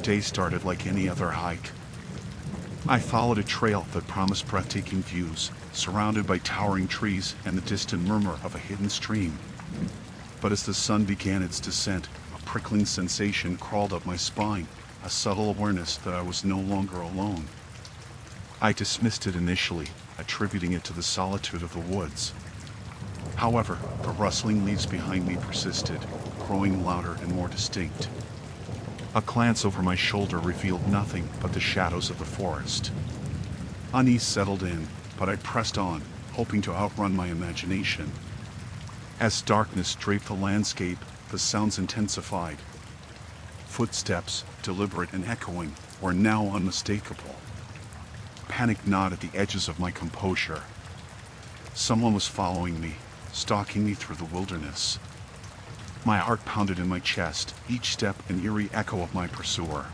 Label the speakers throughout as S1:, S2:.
S1: day started like any other hike. I followed a trail that promised breathtaking views, surrounded by towering trees and the distant murmur of a hidden stream. But as the sun began its descent, a prickling sensation crawled up my spine, a subtle awareness that I was no longer alone. I dismissed it initially, attributing it to the solitude of the woods. However, the rustling leaves behind me persisted, growing louder and more distinct. A glance over my shoulder revealed nothing but the shadows of the forest. Unease settled in, but I pressed on, hoping to outrun my imagination. As darkness draped the landscape, the sounds intensified. Footsteps, deliberate and echoing, were now unmistakable. Panic gnawed at the edges of my composure. Someone was following me, stalking me through the wilderness. My heart pounded in my chest, each step an eerie echo of my pursuer.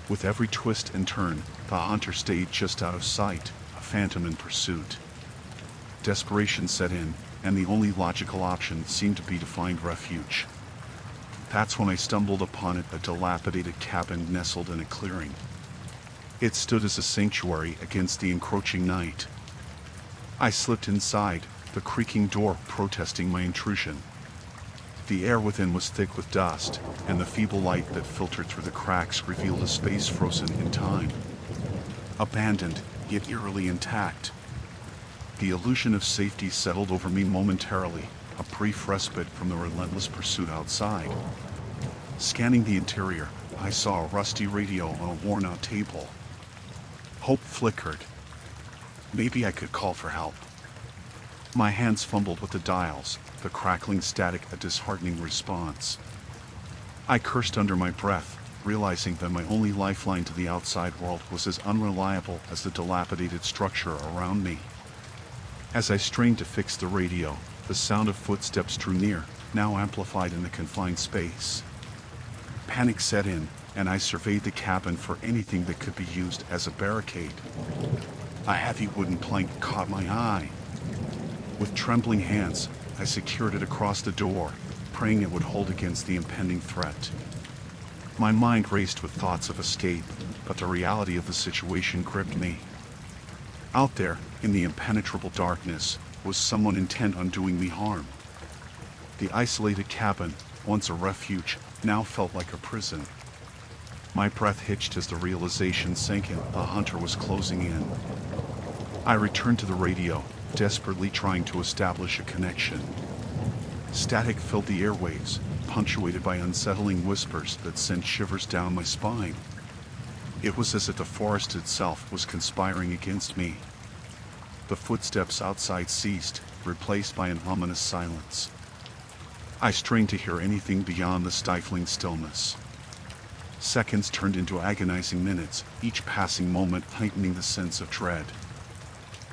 S1: With every twist and turn, the hunter stayed just out of sight, a phantom in pursuit. Desperation set in, and the only logical option seemed to be to find refuge. That's when I stumbled upon it, a dilapidated cabin nestled in a clearing. It stood as a sanctuary against the encroaching night. I slipped inside, the creaking door protesting my intrusion. The air within was thick with dust, and the feeble light that filtered through the cracks revealed a space frozen in time. Abandoned, yet eerily intact. The illusion of safety settled over me momentarily, a brief respite from the relentless pursuit outside. Scanning the interior, I saw a rusty radio on a worn-out table. Hope flickered. Maybe I could call for help. My hands fumbled with the dials, the crackling static a disheartening response. I cursed under my breath, realizing that my only lifeline to the outside world was as unreliable as the dilapidated structure around me. As I strained to fix the radio, the sound of footsteps drew near, now amplified in the confined space. Panic set in, and I surveyed the cabin for anything that could be used as a barricade. A heavy wooden plank caught my eye. With trembling hands, I secured it across the door, praying it would hold against the impending threat. My mind raced with thoughts of escape, but the reality of the situation gripped me. Out there, in the impenetrable darkness, was someone intent on doing me harm. The isolated cabin, once a refuge, now felt like a prison. My breath hitched as the realization sank in. The hunter was closing in. I returned to the radio, desperately trying to establish a connection. Static filled the airwaves, punctuated by unsettling whispers that sent shivers down my spine. It was as if the forest itself was conspiring against me. The footsteps outside ceased, replaced by an ominous silence. I strained to hear anything beyond the stifling stillness. Seconds turned into agonizing minutes, each passing moment heightening the sense of dread.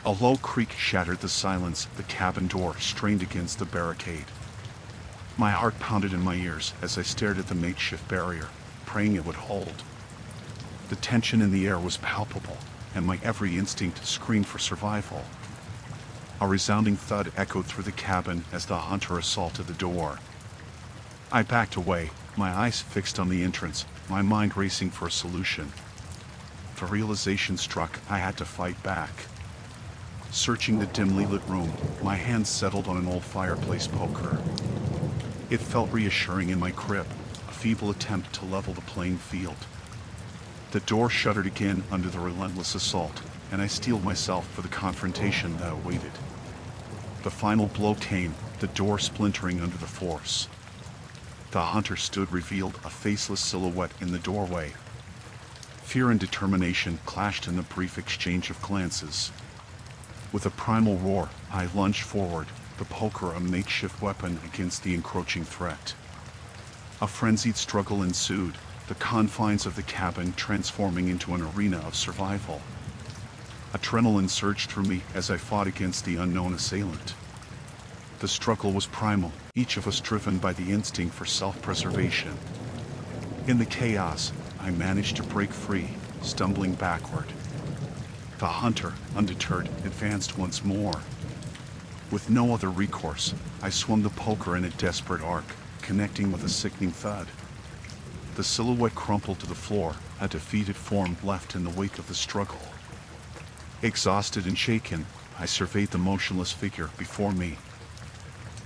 S1: A low creak shattered the silence, the cabin door strained against the barricade. My heart pounded in my ears as I stared at the makeshift barrier, praying it would hold. The tension in the air was palpable, and my every instinct screamed for survival. A resounding thud echoed through the cabin as the hunter assaulted the door. I backed away, my eyes fixed on the entrance, my mind racing for a solution. The realization struck I had to fight back. Searching the dimly lit room, my hands settled on an old fireplace poker. It felt reassuring in my grip, a feeble attempt to level the playing field. The door shuttered again under the relentless assault, and I steeled myself for the confrontation that awaited. The final blow came, the door splintering under the force. The hunter stood revealed, a faceless silhouette in the doorway. Fear and determination clashed in the brief exchange of glances. With a primal roar, I lunged forward, the poker a makeshift weapon against the encroaching threat. A frenzied struggle ensued, the confines of the cabin transforming into an arena of survival. Adrenaline surged through me as I fought against the unknown assailant. The struggle was primal, each of us driven by the instinct for self-preservation. In the chaos, I managed to break free, stumbling backward. The hunter, undeterred, advanced once more. With no other recourse, I swung the poker in a desperate arc, connecting with a sickening thud. The silhouette crumpled to the floor, a defeated form left in the wake of the struggle. Exhausted and shaken, I surveyed the motionless figure before me.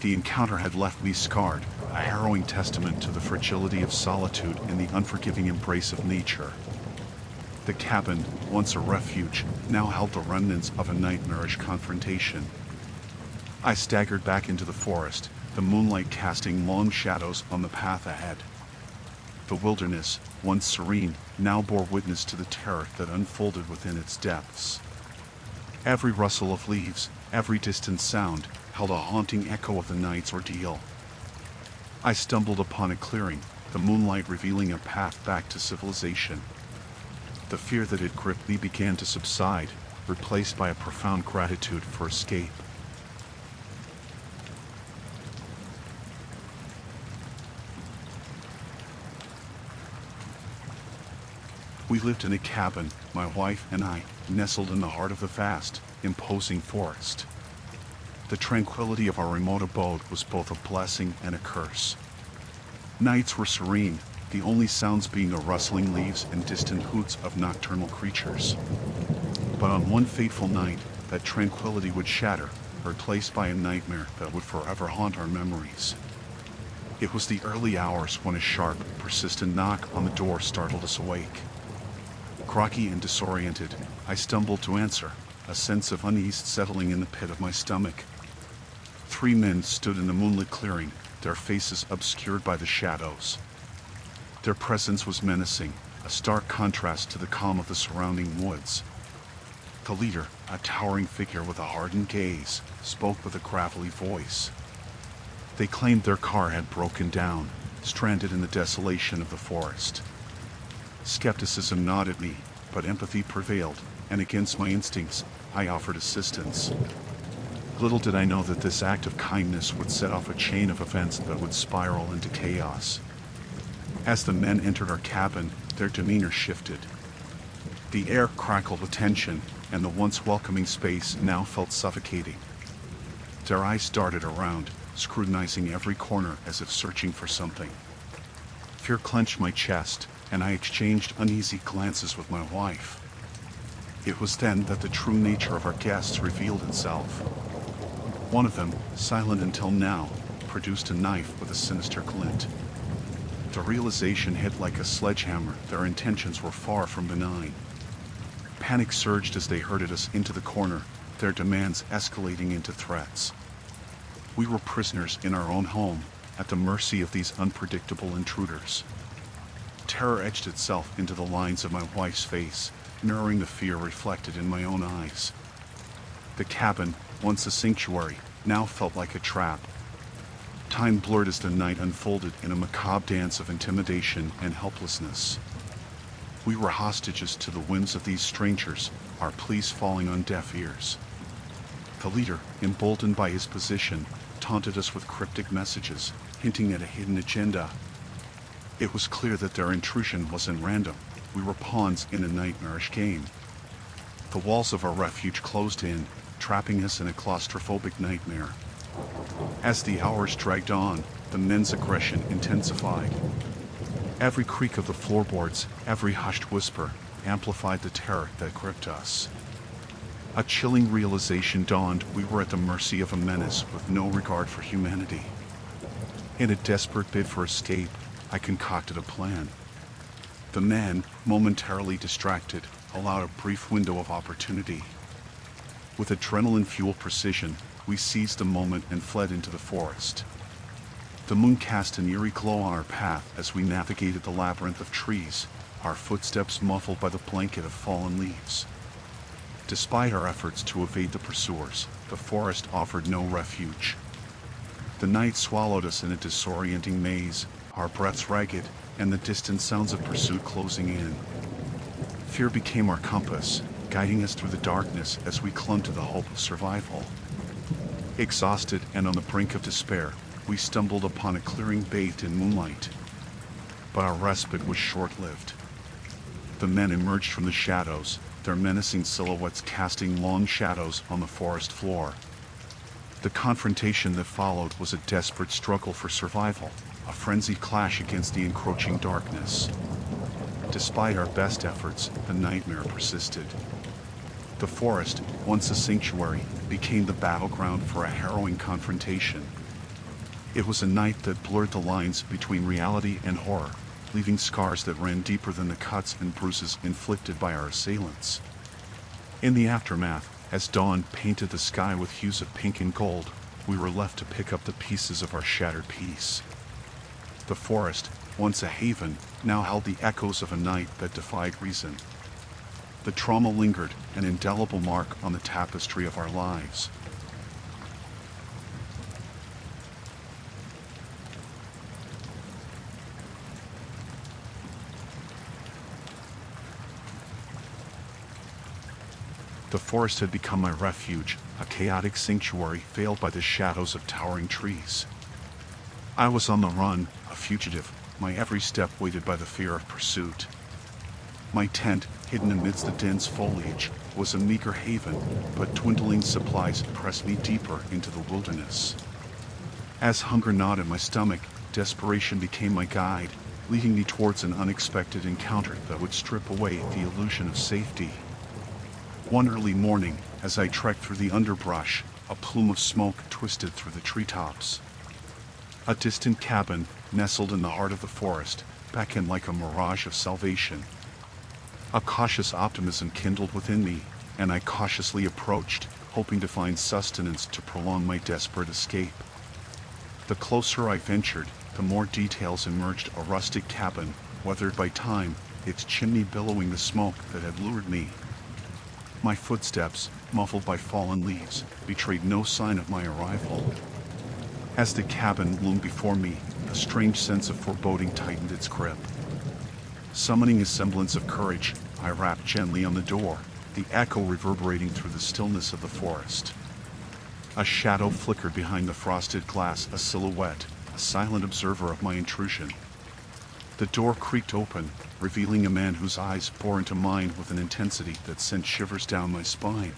S1: The encounter had left me scarred, a harrowing testament to the fragility of solitude and the unforgiving embrace of nature. The cabin, once a refuge, now held the remnants of a nightmarish confrontation. I staggered back into the forest, the moonlight casting long shadows on the path ahead. The wilderness, once serene, now bore witness to the terror that unfolded within its depths. Every rustle of leaves, every distant sound, held a haunting echo of the night's ordeal. I stumbled upon a clearing, the moonlight revealing a path back to civilization. The fear that had gripped me began to subside, replaced by a profound gratitude for escape. We lived in a cabin, my wife and I, nestled in the heart of the vast, imposing forest. The tranquility of our remote abode was both a blessing and a curse. Nights were serene, the only sounds being the rustling leaves and distant hoots of nocturnal creatures. But on one fateful night, that tranquility would shatter, replaced by a nightmare that would forever haunt our memories. It was the early hours when a sharp, persistent knock on the door startled us awake. Groggy and disoriented, I stumbled to answer, a sense of unease settling in the pit of my stomach. 3 men stood in the moonlit clearing, their faces obscured by the shadows. Their presence was menacing, a stark contrast to the calm of the surrounding woods. The leader, a towering figure with a hardened gaze, spoke with a gravelly voice. They claimed their car had broken down, stranded in the desolation of the forest. Skepticism gnawed at me, but empathy prevailed, and against my instincts, I offered assistance. Little did I know that this act of kindness would set off a chain of events that would spiral into chaos. As the men entered our cabin, their demeanor shifted. The air crackled with tension, and the once welcoming space now felt suffocating. Their eyes darted around, scrutinizing every corner as if searching for something. Fear clenched my chest, and I exchanged uneasy glances with my wife. It was then that the true nature of our guests revealed itself. One of them, silent until now, produced a knife with a sinister glint. The realization hit like a sledgehammer their intentions were far from benign. Panic surged as they herded us into the corner, their demands escalating into threats. We were prisoners in our own home, at the mercy of these unpredictable intruders. Terror etched itself into the lines of my wife's face, mirroring the fear reflected in my own eyes. The cabin, once a sanctuary, now felt like a trap. Time blurred as the night unfolded in a macabre dance of intimidation and helplessness. We were hostages to the whims of these strangers, our pleas falling on deaf ears. The leader, emboldened by his position, taunted us with cryptic messages, hinting at a hidden agenda. It was clear that their intrusion wasn't random. We were pawns in a nightmarish game. The walls of our refuge closed in, trapping us in a claustrophobic nightmare. As the hours dragged on, the men's aggression intensified. Every creak of the floorboards, every hushed whisper, amplified the terror that gripped us. A chilling realization dawned: we were at the mercy of a menace with no regard for humanity. In a desperate bid for escape, I concocted a plan. The men, momentarily distracted, allowed a brief window of opportunity. With adrenaline-fueled precision, we seized the moment and fled into the forest. The moon cast an eerie glow on our path as we navigated the labyrinth of trees, our footsteps muffled by the blanket of fallen leaves. Despite our efforts to evade the pursuers, the forest offered no refuge. The night swallowed us in a disorienting maze, our breaths ragged, and the distant sounds of pursuit closing in. Fear became our compass, guiding us through the darkness as we clung to the hope of survival. Exhausted and on the brink of despair, we stumbled upon a clearing bathed in moonlight. But our respite was short-lived. The men emerged from the shadows, their menacing silhouettes casting long shadows on the forest floor. The confrontation that followed was a desperate struggle for survival. a frenzied clash against the encroaching darkness. Despite our best efforts, the nightmare persisted. The forest, once a sanctuary, became the battleground for a harrowing confrontation. It was a night that blurred the lines between reality and horror, leaving scars that ran deeper than the cuts and bruises inflicted by our assailants. In the aftermath, as dawn painted the sky with hues of pink and gold, we were left to pick up the pieces of our shattered peace. The forest, once a haven, now held the echoes of a night that defied reason. The trauma lingered, an indelible mark on the tapestry of our lives. The forest had become my refuge, a chaotic sanctuary veiled by the shadows of towering trees. I was on the run, a fugitive, my every step weighted by the fear of pursuit. My tent, hidden amidst the dense foliage, was a meager haven, but dwindling supplies pressed me deeper into the wilderness. As hunger gnawed at my stomach, desperation became my guide, leading me towards an unexpected encounter that would strip away the illusion of safety. One early morning, as I trekked through the underbrush, a plume of smoke twisted through the treetops. A distant cabin, nestled in the heart of the forest, beckoned like a mirage of salvation. A cautious optimism kindled within me, and I cautiously approached, hoping to find sustenance to prolong my desperate escape. The closer I ventured, the more details emerged: a rustic cabin, weathered by time, its chimney billowing the smoke that had lured me. My footsteps, muffled by fallen leaves, betrayed no sign of my arrival. As the cabin loomed before me, a strange sense of foreboding tightened its grip. Summoning a semblance of courage, I rapped gently on the door, the echo reverberating through the stillness of the forest. A shadow flickered behind the frosted glass, a silhouette, a silent observer of my intrusion. The door creaked open, revealing a man whose eyes bore into mine with an intensity that sent shivers down my spine.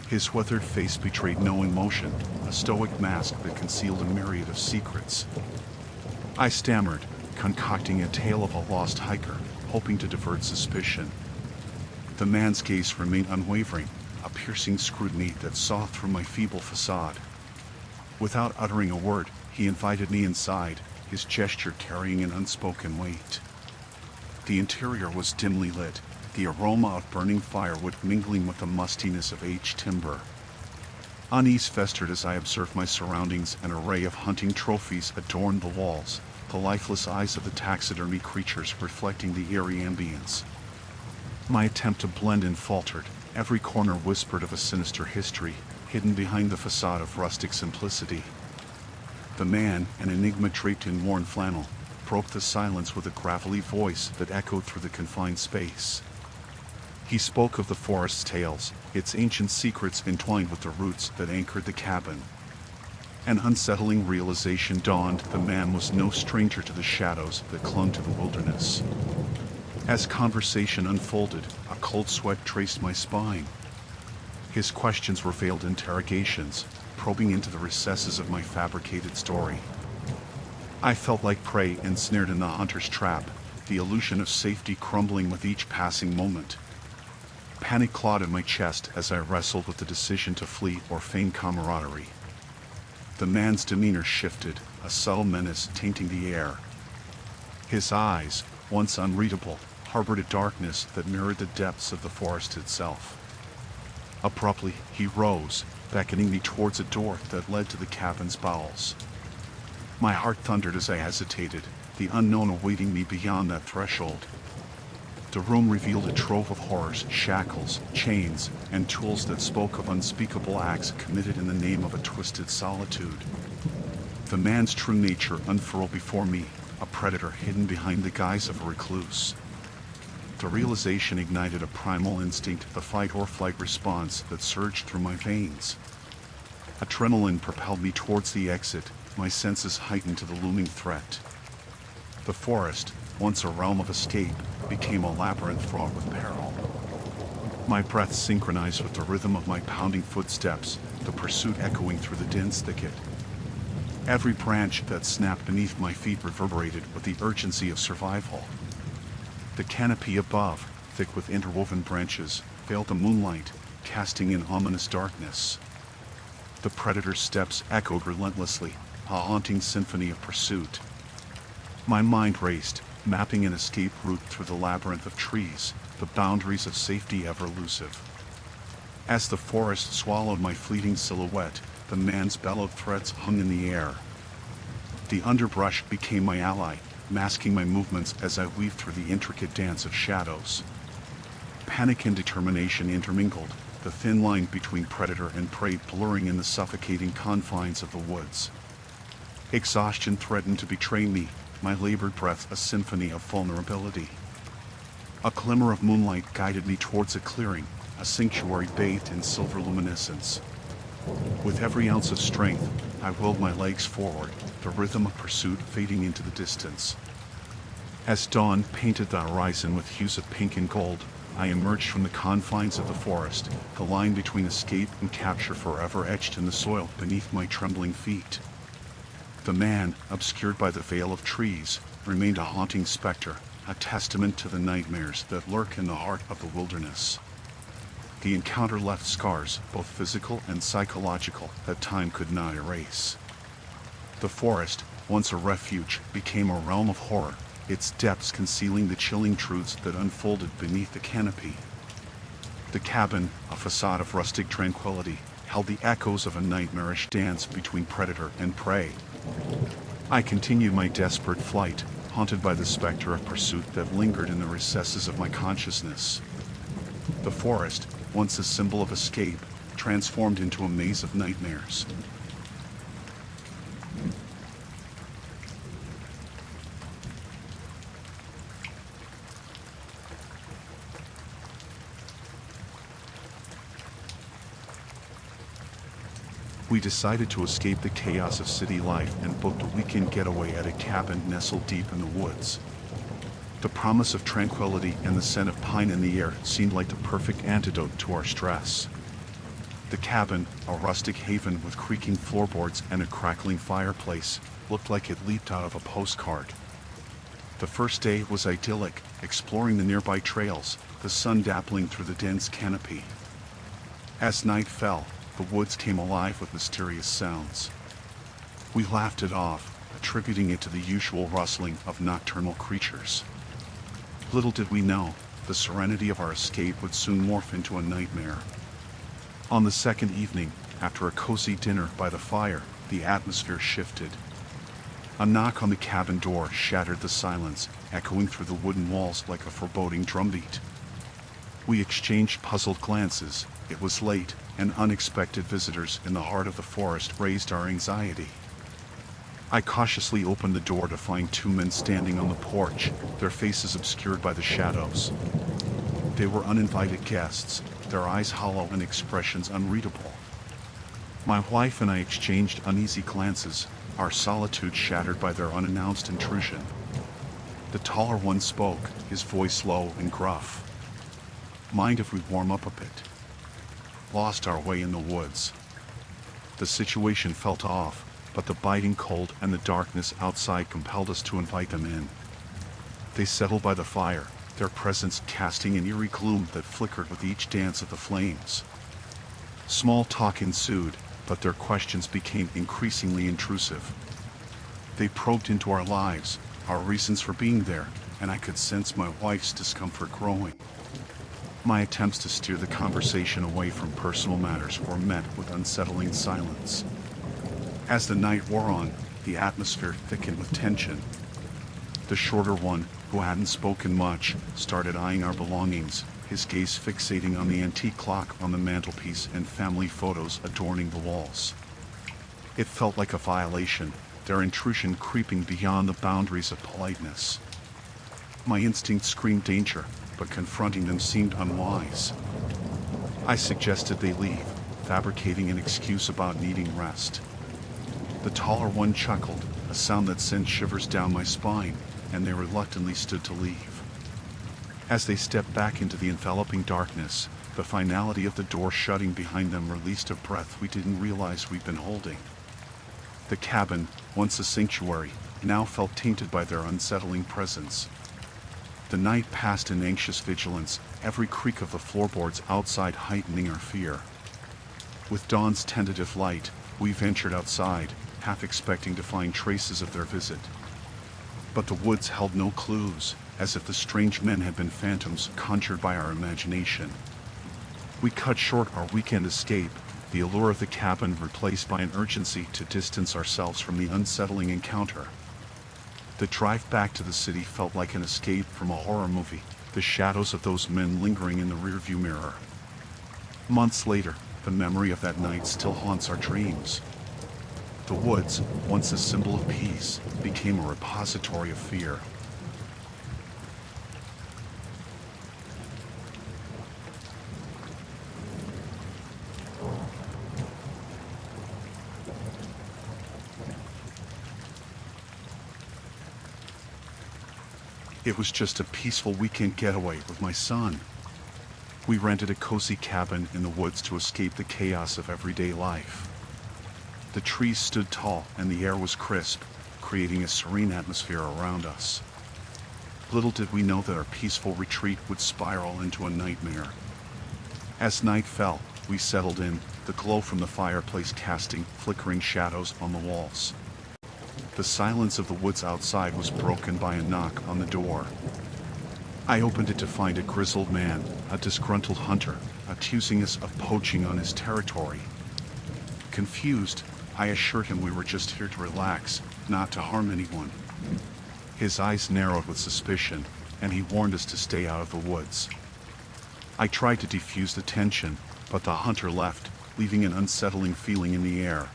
S1: His weathered face betrayed no emotion, a stoic mask that concealed a myriad of secrets. I stammered, concocting a tale of a lost hiker, hoping to divert suspicion. The man's gaze remained unwavering, a piercing scrutiny that saw through my feeble facade. Without uttering a word, he invited me inside, his gesture carrying an unspoken weight. The interior was dimly lit, the aroma of burning firewood mingling with the mustiness of aged timber. Unease festered as I observed my surroundings. An array of hunting trophies adorned the walls, the lifeless eyes of the taxidermy creatures reflecting the eerie ambience. My attempt to blend in faltered, every corner whispered of a sinister history, hidden behind the facade of rustic simplicity. The man, an enigma draped in worn flannel, broke the silence with a gravelly voice that echoed through the confined space. He spoke of the forest's tales, its ancient secrets entwined with the roots that anchored the cabin. An unsettling realization dawned: the man was no stranger to the shadows that clung to the wilderness. As conversation unfolded, a cold sweat traced my spine. His questions were veiled interrogations, probing into the recesses of my fabricated story. I felt like prey ensnared in the hunter's trap, the illusion of safety crumbling with each passing moment. Panic clawed at my chest as I wrestled with the decision to flee or feign camaraderie. The man's demeanor shifted, a subtle menace tainting the air. His eyes, once unreadable, harbored a darkness that mirrored the depths of the forest itself. Abruptly, he rose, beckoning me towards a door that led to the cabin's bowels. My heart thundered as I hesitated, the unknown awaiting me beyond that threshold. The room revealed a trove of horrors: shackles, chains, and tools that spoke of unspeakable acts committed in the name of a twisted solitude. The man's true nature unfurled before me, a predator hidden behind the guise of a recluse. The realization ignited a primal instinct, the fight or flight response that surged through my veins. Adrenaline propelled me towards the exit, my senses heightened to the looming threat. The forest, once a realm of escape, became a labyrinth fraught with peril. My breath synchronized with the rhythm of my pounding footsteps, the pursuit echoing through the dense thicket. Every branch that snapped beneath my feet reverberated with the urgency of survival. The canopy above, thick with interwoven branches, veiled the moonlight, casting in ominous darkness. The predator's steps echoed relentlessly, a haunting symphony of pursuit. My mind raced, mapping an escape route through the labyrinth of trees, the boundaries of safety ever elusive. As the forest swallowed my fleeting silhouette, the man's bellowed threats hung in the air. The underbrush became my ally, masking my movements as I weaved through the intricate dance of shadows. Panic and determination intermingled, the thin line between predator and prey blurring in the suffocating confines of the woods. Exhaustion threatened to betray me, my labored breath a symphony of vulnerability. A glimmer of moonlight guided me towards a clearing, a sanctuary bathed in silver luminescence. With every ounce of strength, I willed my legs forward, the rhythm of pursuit fading into the distance. As dawn painted the horizon with hues of pink and gold, I emerged from the confines of the forest, the line between escape and capture forever etched in the soil beneath my trembling feet. The man, obscured by the veil of trees, remained a haunting specter, a testament to the nightmares that lurk in the heart of the wilderness. The encounter left scars, both physical and psychological, that time could not erase. The forest, once a refuge, became a realm of horror, its depths concealing the chilling truths that unfolded beneath the canopy. The cabin, a facade of rustic tranquility, held the echoes of a nightmarish dance between predator and prey. I continued my desperate flight, haunted by the specter of pursuit that lingered in the recesses of my consciousness. The forest, once a symbol of escape, transformed into a maze of nightmares. We decided to escape the chaos of city life and booked a weekend getaway at a cabin nestled deep in the woods. The promise of tranquility and the scent of pine in the air seemed like the perfect antidote to our stress. The cabin, a rustic haven with creaking floorboards and a crackling fireplace, looked like it leaped out of a postcard. The first day was idyllic, exploring the nearby trails, the sun dappling through the dense canopy. As night fell, the woods came alive with mysterious sounds. We laughed it off, attributing it to the usual rustling of nocturnal creatures. Little did we know, the serenity of our escape would soon morph into a nightmare. On the second evening, after a cozy dinner by the fire, the atmosphere shifted. A knock on the cabin door shattered the silence, echoing through the wooden walls like a foreboding drumbeat. We exchanged puzzled glances. It was late, and unexpected visitors in the heart of the forest raised our anxiety. I cautiously opened the door to find two men standing on the porch, their faces obscured by the shadows. They were uninvited guests, their eyes hollow and expressions unreadable. My wife and I exchanged uneasy glances, our solitude shattered by their unannounced intrusion. The taller one spoke, his voice low and gruff. "Mind if we warm up a bit?" Lost our way in the woods. The situation felt off, but the biting cold and the darkness outside compelled us to invite them in. They settled by the fire, their presence casting an eerie gloom that flickered with each dance of the flames. Small talk ensued, but their questions became increasingly intrusive. They probed into our lives, our reasons for being there, and I could sense my wife's discomfort growing. My attempts to steer the conversation away from personal matters were met with unsettling silence. As the night wore on, the atmosphere thickened with tension. The shorter one, who hadn't spoken much, started eyeing our belongings, his gaze fixating on the antique clock on the mantelpiece and family photos adorning the walls. It felt like a violation, their intrusion creeping beyond the boundaries of politeness. My instinct screamed danger, but confronting them seemed unwise. I suggested they leave, fabricating an excuse about needing rest. The taller one chuckled, a sound that sent shivers down my spine, and they reluctantly stood to leave. As they stepped back into the enveloping darkness, the finality of the door shutting behind them released a breath we didn't realize we'd been holding. The cabin, once a sanctuary, now felt tainted by their unsettling presence. The night passed in anxious vigilance, every creak of the floorboards outside heightening our fear. With dawn's tentative light, we ventured outside, half expecting to find traces of their visit. But the woods held no clues, as if the strange men had been phantoms conjured by our imagination. We cut short our weekend escape, the allure of the cabin replaced by an urgency to distance ourselves from the unsettling encounter. The drive back to the city felt like an escape from a horror movie, the shadows of those men lingering in the rearview mirror. Months later, the memory of that night still haunts our dreams. The woods, once a symbol of peace, became a repository of fear. It was just a peaceful weekend getaway with my son. We rented a cozy cabin in the woods to escape the chaos of everyday life. The trees stood tall and the air was crisp, creating a serene atmosphere around us. Little did we know that our peaceful retreat would spiral into a nightmare. As night fell, we settled in, the glow from the fireplace casting flickering shadows on the walls. The silence of the woods outside was broken by a knock on the door. I opened it to find a grizzled man, a disgruntled hunter, accusing us of poaching on his territory. Confused, I assured him we were just here to relax, not to harm anyone. His eyes narrowed with suspicion, and he warned us to stay out of the woods. I tried to defuse the tension, but the hunter left, leaving an unsettling feeling in the air.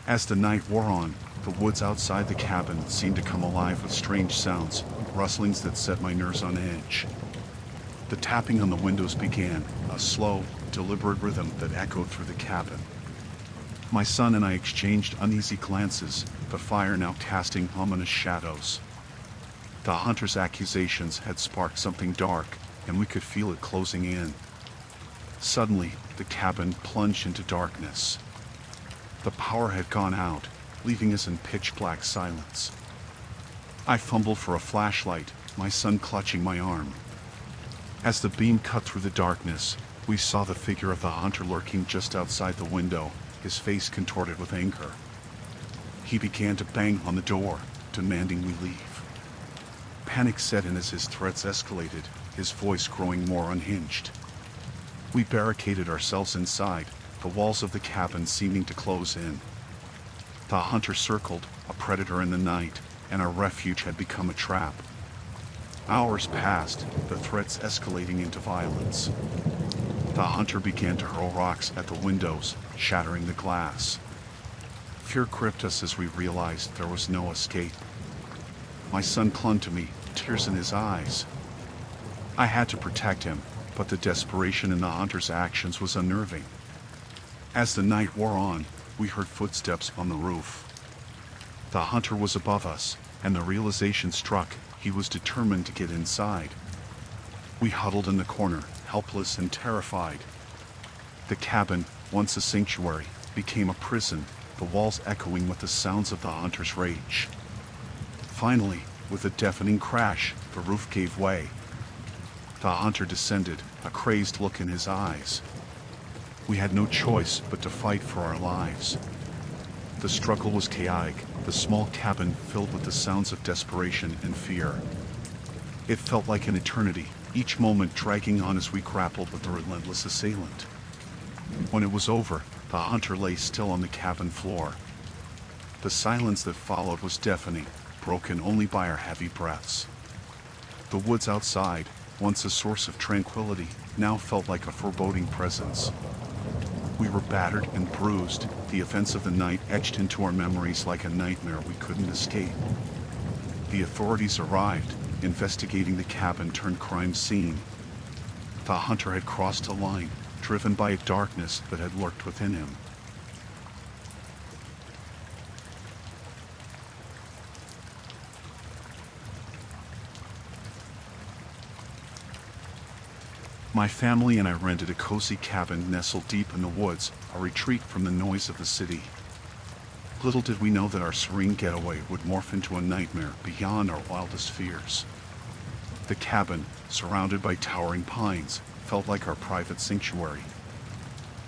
S1: As the night wore on, the woods outside the cabin seemed to come alive with strange sounds, rustlings that set my nerves on edge. The tapping on the windows began, a slow, deliberate rhythm that echoed through the cabin. My son and I exchanged uneasy glances, the fire now casting ominous shadows. The hunter's accusations had sparked something dark, and we could feel it closing in. Suddenly, the cabin plunged into darkness. The power had gone out, leaving us in pitch-black silence. I fumbled for a flashlight, my son clutching my arm. As the beam cut through the darkness, we saw the figure of the hunter lurking just outside the window, his face contorted with anger. He began to bang on the door, demanding we leave. Panic set in as his threats escalated, his voice growing more unhinged. We barricaded ourselves inside, the walls of the cabin seeming to close in. The hunter circled, a predator in the night, and our refuge had become a trap. Hours passed, the threats escalating into violence. The hunter began to hurl rocks at the windows, shattering the glass. Fear gripped us as we realized there was no escape. My son clung to me, tears in his eyes. I had to protect him, but the desperation in the hunter's actions was unnerving. As the night wore on, we heard footsteps on the roof. The hunter was above us, and the realization struck he was determined to get inside. We huddled in the corner, helpless and terrified. The cabin, once a sanctuary, became a prison, the walls echoing with the sounds of the hunter's rage. Finally, with a deafening crash, the roof gave way. The hunter descended, a crazed look in his eyes. We had no choice but to fight for our lives. The struggle was chaotic, the small cabin filled with the sounds of desperation and fear. It felt like an eternity, each moment dragging on as we grappled with the relentless assailant. When it was over, the hunter lay still on the cabin floor. The silence that followed was deafening, broken only by our heavy breaths. The woods outside, once a source of tranquility, now felt like a foreboding presence. We were battered and bruised, the events of the night etched into our memories like a nightmare we couldn't escape. The authorities arrived, investigating the cabin turned crime scene. The hunter had crossed a line, driven by a darkness that had lurked within him. My family and I rented a cozy cabin nestled deep in the woods, a retreat from the noise of the city. Little did we know that our serene getaway would morph into a nightmare beyond our wildest fears. The cabin, surrounded by towering pines, felt like our private sanctuary.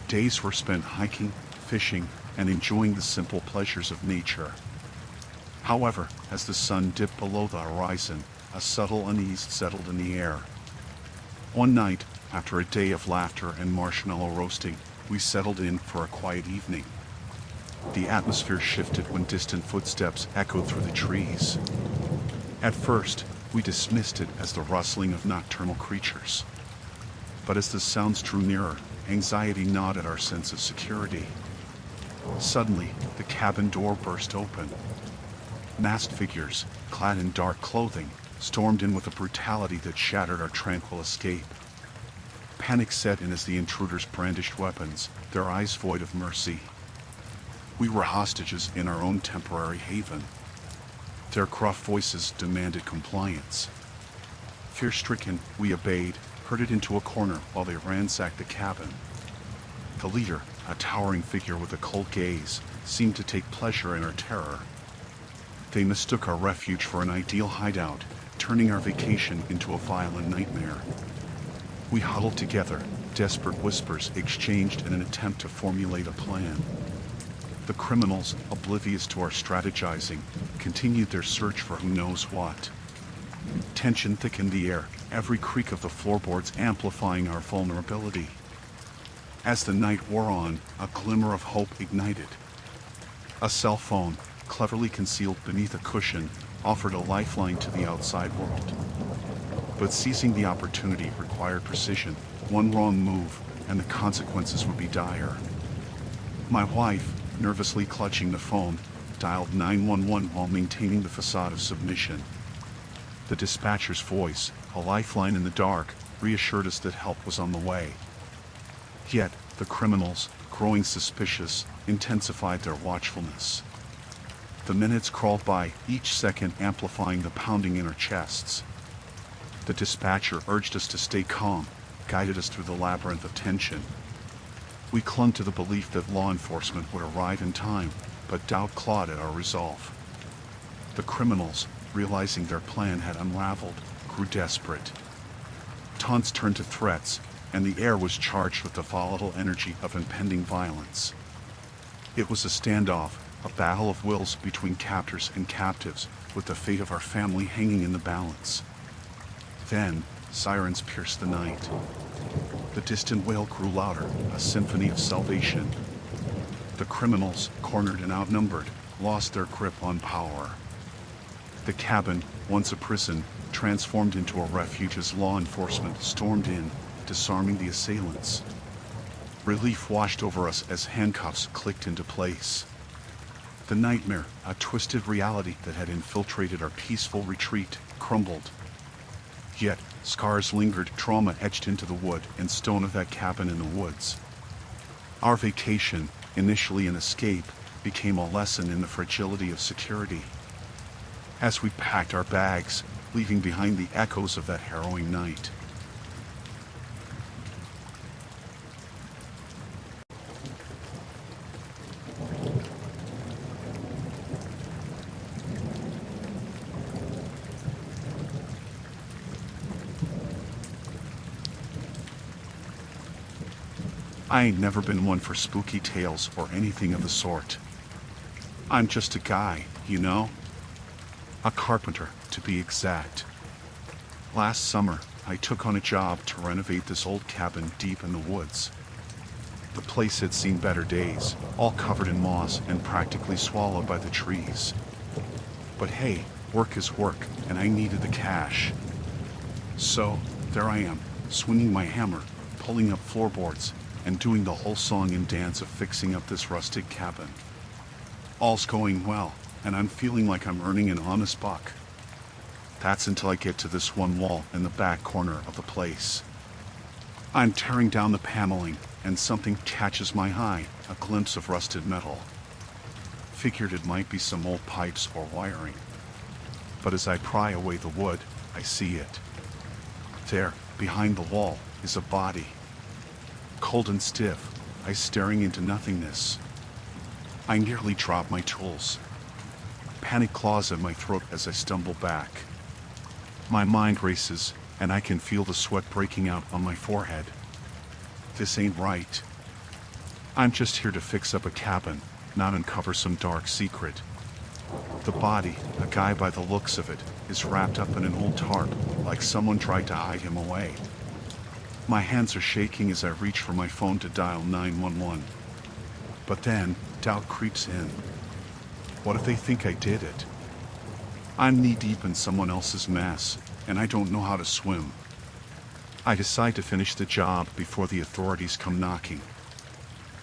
S1: Days were spent hiking, fishing, and enjoying the simple pleasures of nature. However, as the sun dipped below the horizon, a subtle unease settled in the air. One night, after a day of laughter and marshmallow roasting, we settled in for a quiet evening. The atmosphere shifted when distant footsteps echoed through the trees. At first, we dismissed it as the rustling of nocturnal creatures. But as the sounds drew nearer, anxiety gnawed at our sense of security. Suddenly, the cabin door burst open. Masked figures, clad in dark clothing, stormed in with a brutality that shattered our tranquil escape. Panic set in as the intruders brandished weapons, their eyes void of mercy. We were hostages in our own temporary haven. Their gruff voices demanded compliance. Fear-stricken, we obeyed, herded into a corner while they ransacked the cabin. The leader, a towering figure with a cold gaze, seemed to take pleasure in our terror. They mistook our refuge for an ideal hideout, turning our vacation into a violent nightmare. We huddled together, desperate whispers exchanged in an attempt to formulate a plan. The criminals, oblivious to our strategizing, continued their search for who knows what. Tension thickened the air, every creak of the floorboards amplifying our vulnerability. As the night wore on, a glimmer of hope ignited. A cell phone, cleverly concealed beneath a cushion, offered a lifeline to the outside world. But seizing the opportunity required precision. One wrong move, and the consequences would be dire. My wife, nervously clutching the phone, dialed 911 while maintaining the facade of submission. The dispatcher's voice, a lifeline in the dark, reassured us that help was on the way. Yet, the criminals, growing suspicious, intensified their watchfulness. The minutes crawled by, each second amplifying the pounding in our chests. The dispatcher urged us to stay calm, guided us through the labyrinth of tension. We clung to the belief that law enforcement would arrive in time, but doubt clawed at our resolve. The criminals, realizing their plan had unraveled, grew desperate. Taunts turned to threats, and the air was charged with the volatile energy of impending violence. It was a standoff, a battle of wills between captors and captives, with the fate of our family hanging in the balance. Then, sirens pierced the night. The distant wail grew louder, a symphony of salvation. The criminals, cornered and outnumbered, lost their grip on power. The cabin, once a prison, transformed into a refuge as law enforcement stormed in, disarming the assailants. Relief washed over us as handcuffs clicked into place. The nightmare, a twisted reality that had infiltrated our peaceful retreat, crumbled. Yet, scars lingered, trauma etched into the wood and stone of that cabin in the woods. Our vacation, initially an escape, became a lesson in the fragility of security. As we packed our bags, leaving behind the echoes of that harrowing night. I ain't never been one for spooky tales or anything of the sort. I'm just a guy, you know? A carpenter, to be exact. Last summer, I took on a job to renovate this old cabin deep in the woods. The place had seen better days, all covered in moss and practically swallowed by the trees. But hey, work is work, and I needed the cash. So, there I am, swinging my hammer, pulling up floorboards, and doing the whole song and dance of fixing up this rustic cabin. All's going well, and I'm feeling like I'm earning an honest buck. That's until I get to this one wall in the back corner of the place. I'm tearing down the paneling, and something catches my eye, a glimpse of rusted metal. Figured it might be some old pipes or wiring. But as I pry away the wood, I see it. There, behind the wall, is a body. Cold and stiff, eyes staring into nothingness. I nearly drop my tools. Panic claws at my throat as I stumble back. My mind races, and I can feel the sweat breaking out on my forehead. This ain't right. I'm just here to fix up a cabin, not uncover some dark secret. The body, a guy by the looks of it, is wrapped up in an old tarp, like someone tried to hide him away. My hands are shaking as I reach for my phone to dial 911. But then, doubt creeps in. What if they think I did it? I'm knee-deep in someone else's mess, and I don't know how to swim. I decide to finish the job before the authorities come knocking.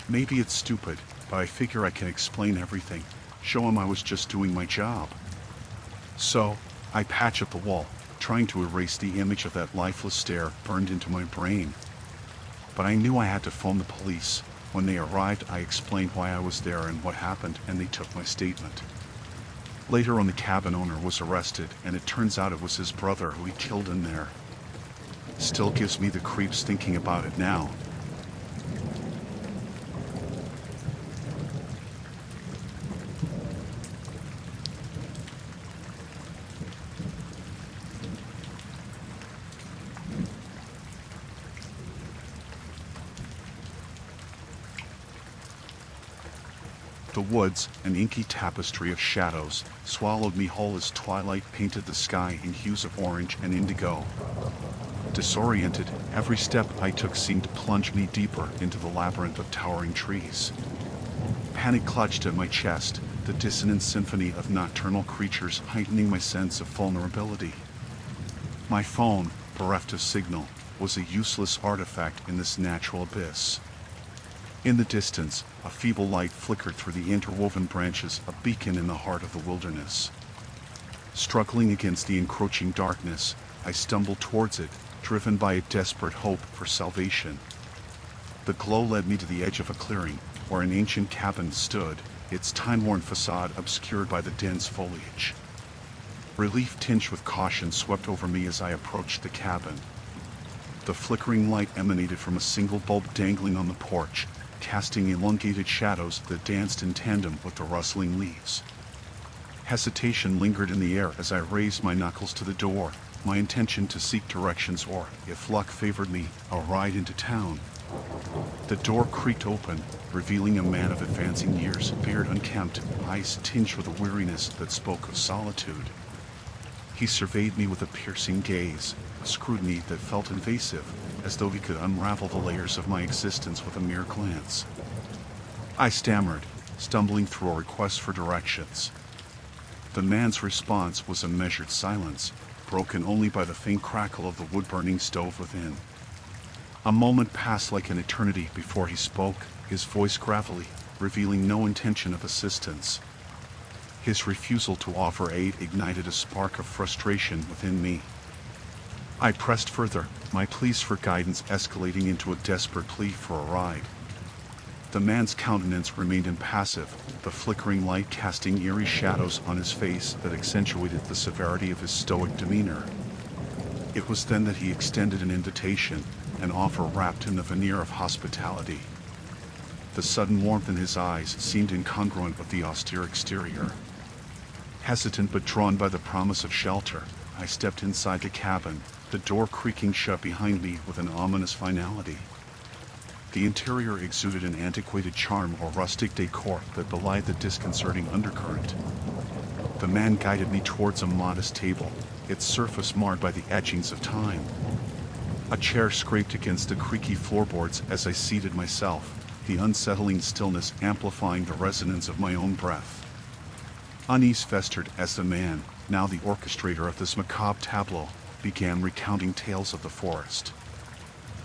S1: Maybe it's stupid, but I figure I can explain everything, show them I was just doing my job. So, I patch up the wall, trying to erase the image of that lifeless stare burned into my brain. But I knew I had to phone the police. When they arrived, I explained why I was there and what happened, and they took my statement. Later on, the cabin owner was arrested, and it turns out it was his brother who he killed in there. Still gives me the creeps thinking about it now. The woods, an inky tapestry of shadows, swallowed me whole as twilight painted the sky in hues of orange and indigo. Disoriented, every step I took seemed to plunge me deeper into the labyrinth of towering trees. Panic clutched at my chest, the dissonant symphony of nocturnal creatures heightening my sense of vulnerability. My phone, bereft of signal, was a useless artifact in this natural abyss. In the distance, a feeble light flickered through the interwoven branches, a beacon in the heart of the wilderness. Struggling against the encroaching darkness, I stumbled towards it, driven by a desperate hope for salvation. The glow led me to the edge of a clearing, where an ancient cabin stood, its time-worn facade obscured by the dense foliage. Relief tinged with caution swept over me as I approached the cabin. The flickering light emanated from a single bulb dangling on the porch, casting elongated shadows that danced in tandem with the rustling leaves. Hesitation lingered in the air as I raised my knuckles to the door, my intention to seek directions or, if luck favored me, a ride into town. The door creaked open, revealing a man of advancing years, beard unkempt, eyes tinged with a weariness that spoke of solitude. He surveyed me with a piercing gaze, a scrutiny that felt invasive, as though he could unravel the layers of my existence with a mere glance. I stammered, stumbling through a request for directions. The man's response was a measured silence, broken only by the faint crackle of the wood-burning stove within. A moment passed like an eternity before he spoke, his voice gravelly, revealing no intention of assistance. His refusal to offer aid ignited a spark of frustration within me. I pressed further, my pleas for guidance escalating into a desperate plea for a ride. The man's countenance remained impassive, the flickering light casting eerie shadows on his face that accentuated the severity of his stoic demeanor. It was then that he extended an invitation, an offer wrapped in the veneer of hospitality. The sudden warmth in his eyes seemed incongruent with the austere exterior. Hesitant but drawn by the promise of shelter, I stepped inside the cabin, the door creaking shut behind me with an ominous finality. The interior exuded an antiquated charm or rustic decor that belied the disconcerting undercurrent. The man guided me towards a modest table, its surface marred by the etchings of time. A chair scraped against the creaky floorboards as I seated myself, the unsettling stillness amplifying the resonance of my own breath. Unease festered as the man, now the orchestrator of this macabre tableau, began recounting tales of the forest.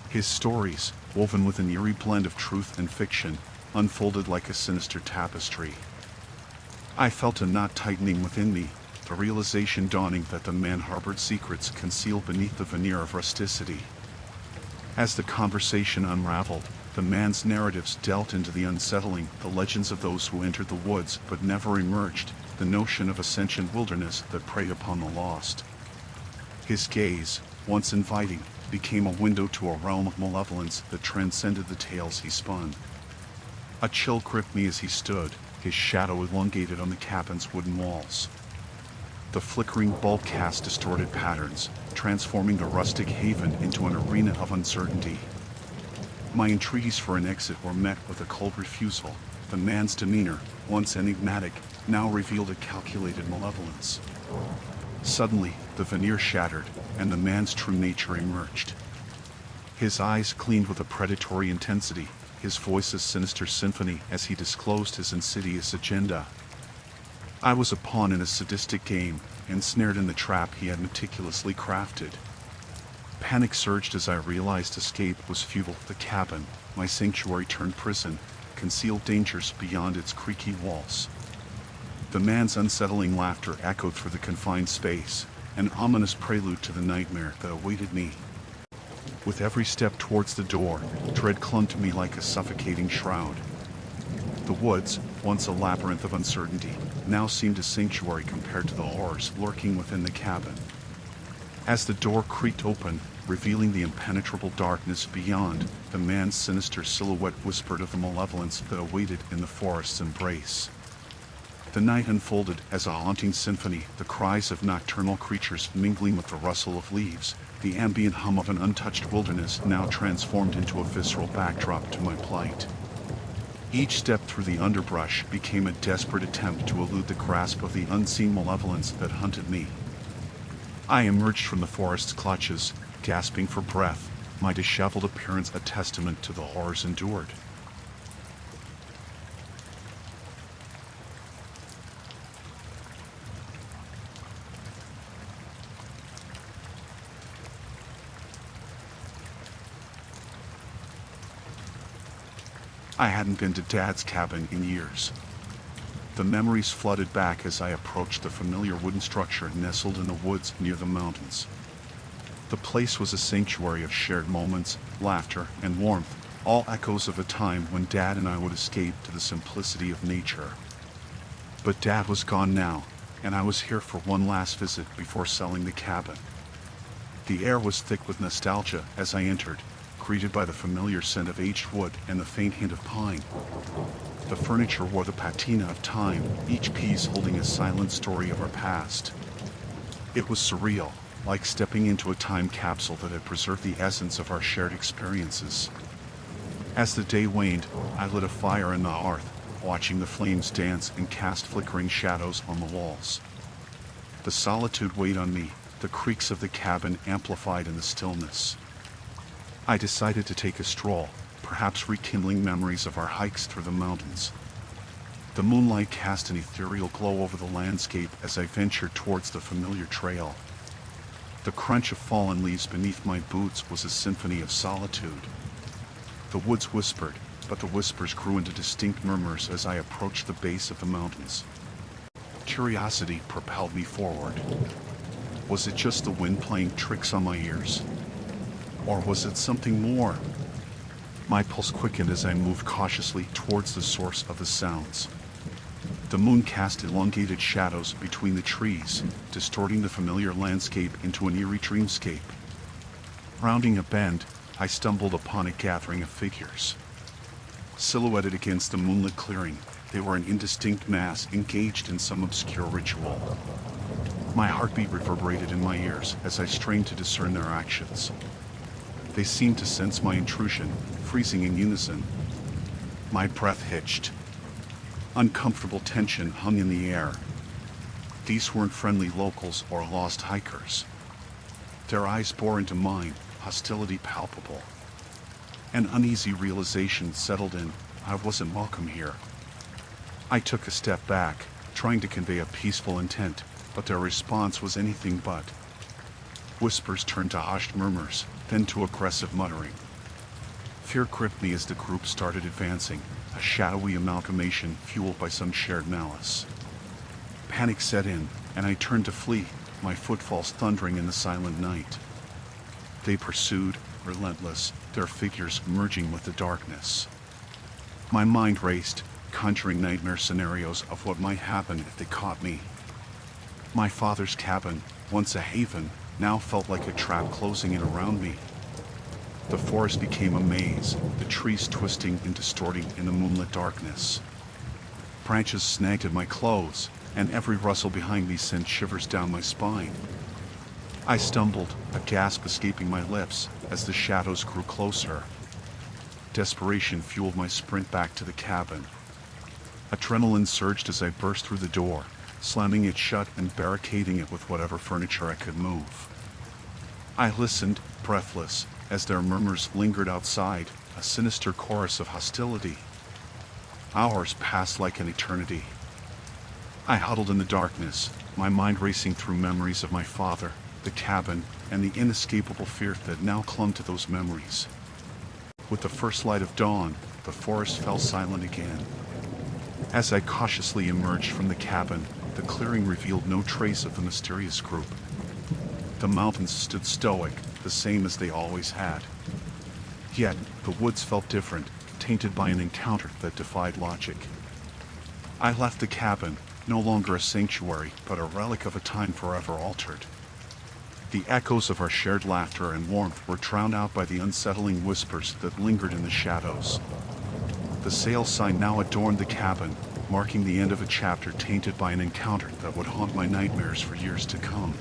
S1: His stories, woven with an eerie blend of truth and fiction, unfolded like a sinister tapestry. I felt a knot tightening within me, the realization dawning that the man harbored secrets concealed beneath the veneer of rusticity. As the conversation unraveled, the man's narratives delved into the unsettling, the legends of those who entered the woods but never emerged, the notion of a sentient wilderness that preyed upon the lost. His gaze, once inviting, became a window to a realm of malevolence that transcended the tales he spun. A chill gripped me as he stood, his shadow elongated on the cabin's wooden walls. The flickering bulb cast distorted patterns, transforming the rustic haven into an arena of uncertainty. My entreaties for an exit were met with a cold refusal. The man's demeanor, once enigmatic, now revealed a calculated malevolence. Suddenly, the veneer shattered, and the man's true nature emerged. His eyes gleamed with a predatory intensity, his voice a sinister symphony as he disclosed his insidious agenda. I was a pawn in a sadistic game, ensnared in the trap he had meticulously crafted. Panic surged as I realized escape was futile. The cabin, my sanctuary turned prison, concealed dangers beyond its creaky walls. The man's unsettling laughter echoed through the confined space, an ominous prelude to the nightmare that awaited me. With every step towards the door, dread clung to me like a suffocating shroud. The woods, once a labyrinth of uncertainty, now seemed a sanctuary compared to the horrors lurking within the cabin. As the door creaked open, revealing the impenetrable darkness beyond, the man's sinister silhouette whispered of the malevolence that awaited in the forest's embrace. The night unfolded as a haunting symphony, the cries of nocturnal creatures mingling with the rustle of leaves, the ambient hum of an untouched wilderness now transformed into a visceral backdrop to my plight. Each step through the underbrush became a desperate attempt to elude the grasp of the unseen malevolence that hunted me. I emerged from the forest's clutches, gasping for breath, my disheveled appearance a testament to the horrors endured. I hadn't been to Dad's cabin in years. The memories flooded back as I approached the familiar wooden structure nestled in the woods near the mountains. The place was a sanctuary of shared moments, laughter, and warmth, all echoes of a time when Dad and I would escape to the simplicity of nature. But Dad was gone now, and I was here for one last visit before selling the cabin. The air was thick with nostalgia as I entered, greeted by the familiar scent of aged wood and the faint hint of pine. The furniture wore the patina of time, each piece holding a silent story of our past. It was surreal, like stepping into a time capsule that had preserved the essence of our shared experiences. As the day waned, I lit a fire in the hearth, watching the flames dance and cast flickering shadows on the walls. The solitude weighed on me, the creaks of the cabin amplified in the stillness. I decided to take a stroll, perhaps rekindling memories of our hikes through the mountains. The moonlight cast an ethereal glow over the landscape as I ventured towards the familiar trail. The crunch of fallen leaves beneath my boots was a symphony of solitude. The woods whispered, but the whispers grew into distinct murmurs as I approached the base of the mountains. Curiosity propelled me forward. Was it just the wind playing tricks on my ears? Or was it something more? My pulse quickened as I moved cautiously towards the source of the sounds. The moon cast elongated shadows between the trees, distorting the familiar landscape into an eerie dreamscape. Rounding a bend, I stumbled upon a gathering of figures. Silhouetted against the moonlit clearing, they were an indistinct mass engaged in some obscure ritual. My heartbeat reverberated in my ears as I strained to discern their actions. They seemed to sense my intrusion, freezing in unison. My breath hitched. Uncomfortable tension hung in the air. These weren't friendly locals or lost hikers. Their eyes bore into mine, hostility palpable. An uneasy realization settled in, I wasn't welcome here. I took a step back, trying to convey a peaceful intent, but their response was anything but. Whispers turned to hushed murmurs, then to aggressive muttering. Fear gripped me as the group started advancing, a shadowy amalgamation fueled by some shared malice. Panic set in, and I turned to flee, my footfalls thundering in the silent night. They pursued, relentless, their figures merging with the darkness. My mind raced, conjuring nightmare scenarios of what might happen if they caught me. My father's cabin, once a haven, now felt like a trap closing in around me. The forest became a maze, the trees twisting and distorting in the moonlit darkness. Branches snagged at my clothes, and every rustle behind me sent shivers down my spine. I stumbled, a gasp escaping my lips, as the shadows grew closer. Desperation fueled my sprint back to the cabin. Adrenaline surged as I burst through the door, slamming it shut and barricading it with whatever furniture I could move. I listened, breathless, as their murmurs lingered outside, a sinister chorus of hostility. Hours passed like an eternity. I huddled in the darkness, my mind racing through memories of my father, the cabin, and the inescapable fear that now clung to those memories. With the first light of dawn, the forest fell silent again. As I cautiously emerged from the cabin, the clearing revealed no trace of the mysterious group. The mountains stood stoic, the same as they always had. Yet, the woods felt different, tainted by an encounter that defied logic. I left the cabin, no longer a sanctuary, but a relic of a time forever altered. The echoes of our shared laughter and warmth were drowned out by the unsettling whispers that lingered in the shadows. The sale sign now adorned the cabin, marking the end of a chapter tainted by an encounter that would haunt my nightmares for years to come.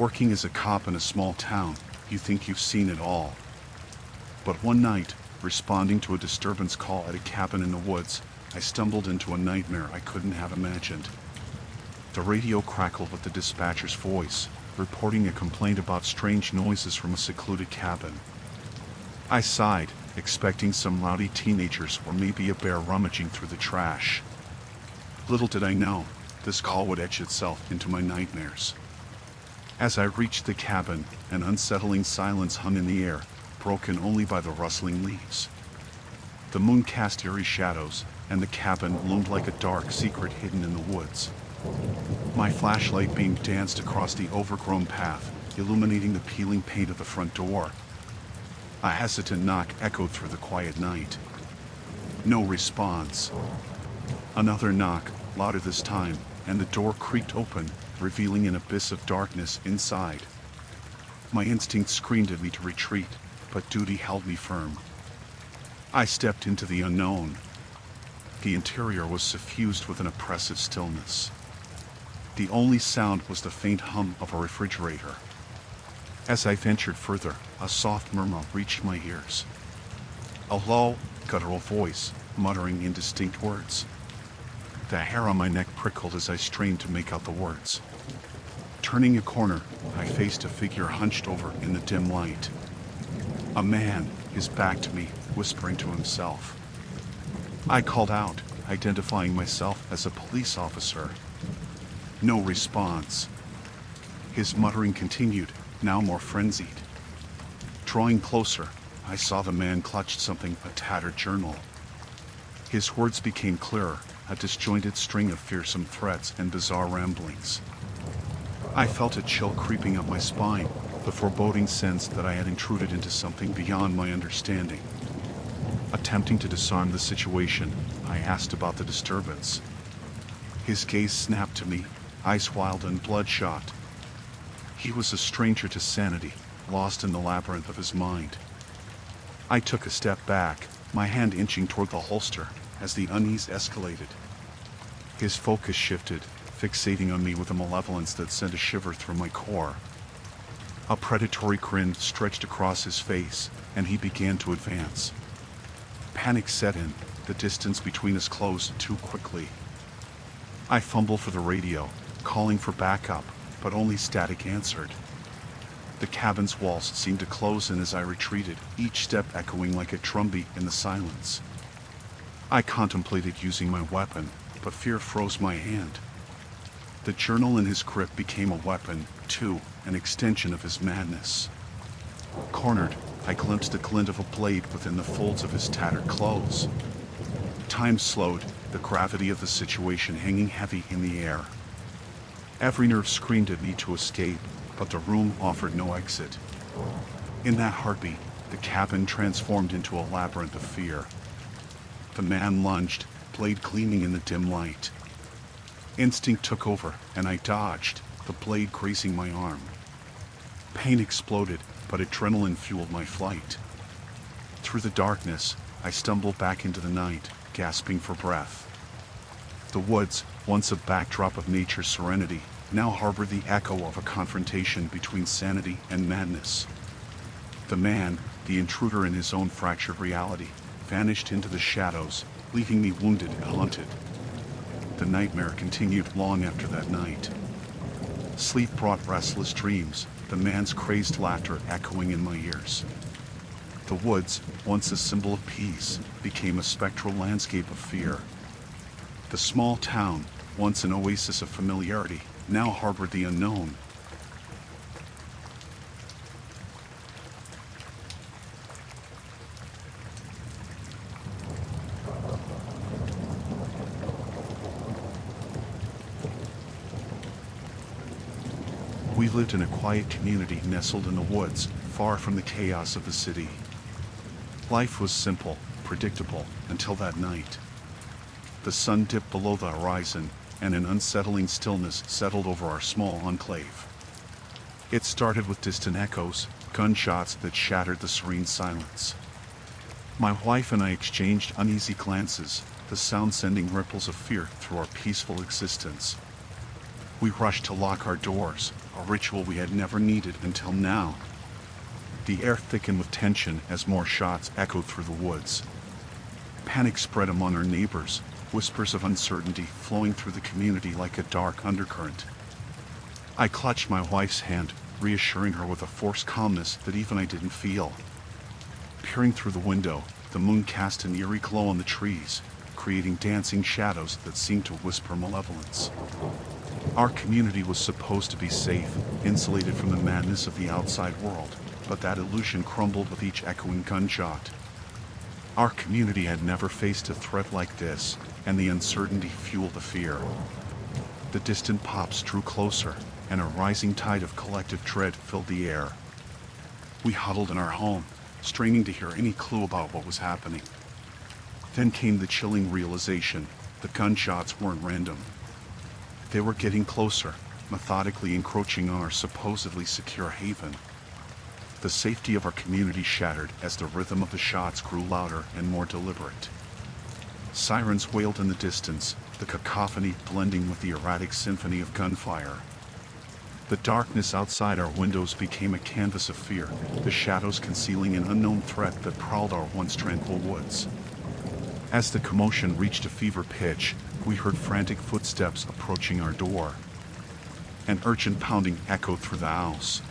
S1: Working as a cop in a small town, you think you've seen it all. But one night, responding to a disturbance call at a cabin in the woods, I stumbled into a nightmare I couldn't have imagined. The radio crackled with the dispatcher's voice, reporting a complaint about strange noises from a secluded cabin. I sighed, expecting some rowdy teenagers or maybe a bear rummaging through the trash. Little did I know, this call would etch itself into my nightmares. As I reached the cabin, an unsettling silence hung in the air, broken only by the rustling leaves. The moon cast eerie shadows, and the cabin loomed like a dark secret hidden in the woods. My flashlight beam danced across the overgrown path, illuminating the peeling paint of the front door. A hesitant knock echoed through the quiet night. No response. Another knock, louder this time, and the door creaked open, revealing an abyss of darkness inside. My instinct screamed at me to retreat, but duty held me firm. I stepped into the unknown. The interior was suffused with an oppressive stillness. The only sound was the faint hum of a refrigerator. As I ventured further, a soft murmur reached my ears. A low, guttural voice, muttering indistinct words. The hair on my neck prickled as I strained to make out the words. Turning a corner, I faced a figure hunched over in the dim light. A man, his back to me, whispering to himself. I called out, identifying myself as a police officer. No response. His muttering continued, now more frenzied. Drawing closer, I saw the man clutched something, a tattered journal. His words became clearer, a disjointed string of fearsome threats and bizarre ramblings. I felt a chill creeping up my spine, the foreboding sense that I had intruded into something beyond my understanding. Attempting to disarm the situation, I asked about the disturbance. His gaze snapped to me, eyes wild and bloodshot. He was a stranger to sanity, lost in the labyrinth of his mind. I took a step back, my hand inching toward the holster, as the unease escalated. His focus shifted, fixating on me with a malevolence that sent a shiver through my core. A predatory grin stretched across his face, and he began to advance. Panic set in, the distance between us closed too quickly. I fumbled for the radio, calling for backup, but only static answered. The cabin's walls seemed to close in as I retreated, each step echoing like a drumbeat in the silence. I contemplated using my weapon, but fear froze my hand. The journal in his grip became a weapon, too, an extension of his madness. Cornered, I glimpsed the glint of a blade within the folds of his tattered clothes. Time slowed, the gravity of the situation hanging heavy in the air. Every nerve screamed at me to escape, but the room offered no exit. In that heartbeat, the cabin transformed into a labyrinth of fear. The man lunged, blade gleaming in the dim light. Instinct took over, and I dodged, the blade grazing my arm. Pain exploded, but adrenaline fueled my flight. Through the darkness, I stumbled back into the night, gasping for breath. The woods, once a backdrop of nature's serenity, now harbored the echo of a confrontation between sanity and madness. The man, the intruder in his own fractured reality, vanished into the shadows, leaving me wounded and haunted. The nightmare continued long after that night. Sleep brought restless dreams, the man's crazed laughter echoing in my ears. The woods, once a symbol of peace, became a spectral landscape of fear. The small town, once an oasis of familiarity, now harbored the unknown. We lived in a quiet community nestled in the woods, far from the chaos of the city. Life was simple, predictable, until that night. The sun dipped below the horizon, and an unsettling stillness settled over our small enclave. It started with distant echoes, gunshots that shattered the serene silence. My wife and I exchanged uneasy glances, the sound sending ripples of fear through our peaceful existence. We rushed to lock our doors, a ritual we had never needed until now. The air thickened with tension as more shots echoed through the woods. Panic spread among our neighbors, whispers of uncertainty flowing through the community like a dark undercurrent. I clutched my wife's hand, reassuring her with a forced calmness that even I didn't feel. Peering through the window, the moon cast an eerie glow on the trees, creating dancing shadows that seemed to whisper malevolence. Our community was supposed to be safe, insulated from the madness of the outside world, but that illusion crumbled with each echoing gunshot. Our community had never faced a threat like this, and the uncertainty fueled the fear. The distant pops drew closer, and a rising tide of collective dread filled the air. We huddled in our home, straining to hear any clue about what was happening. Then came the chilling realization: the gunshots weren't random. They were getting closer, methodically encroaching on our supposedly secure haven. The safety of our community shattered as the rhythm of the shots grew louder and more deliberate. Sirens wailed in the distance, the cacophony blending with the erratic symphony of gunfire. The darkness outside our windows became a canvas of fear, the shadows concealing an unknown threat that prowled our once tranquil woods. As the commotion reached a fever pitch, we heard frantic footsteps approaching our door. An urgent pounding echoed through the house.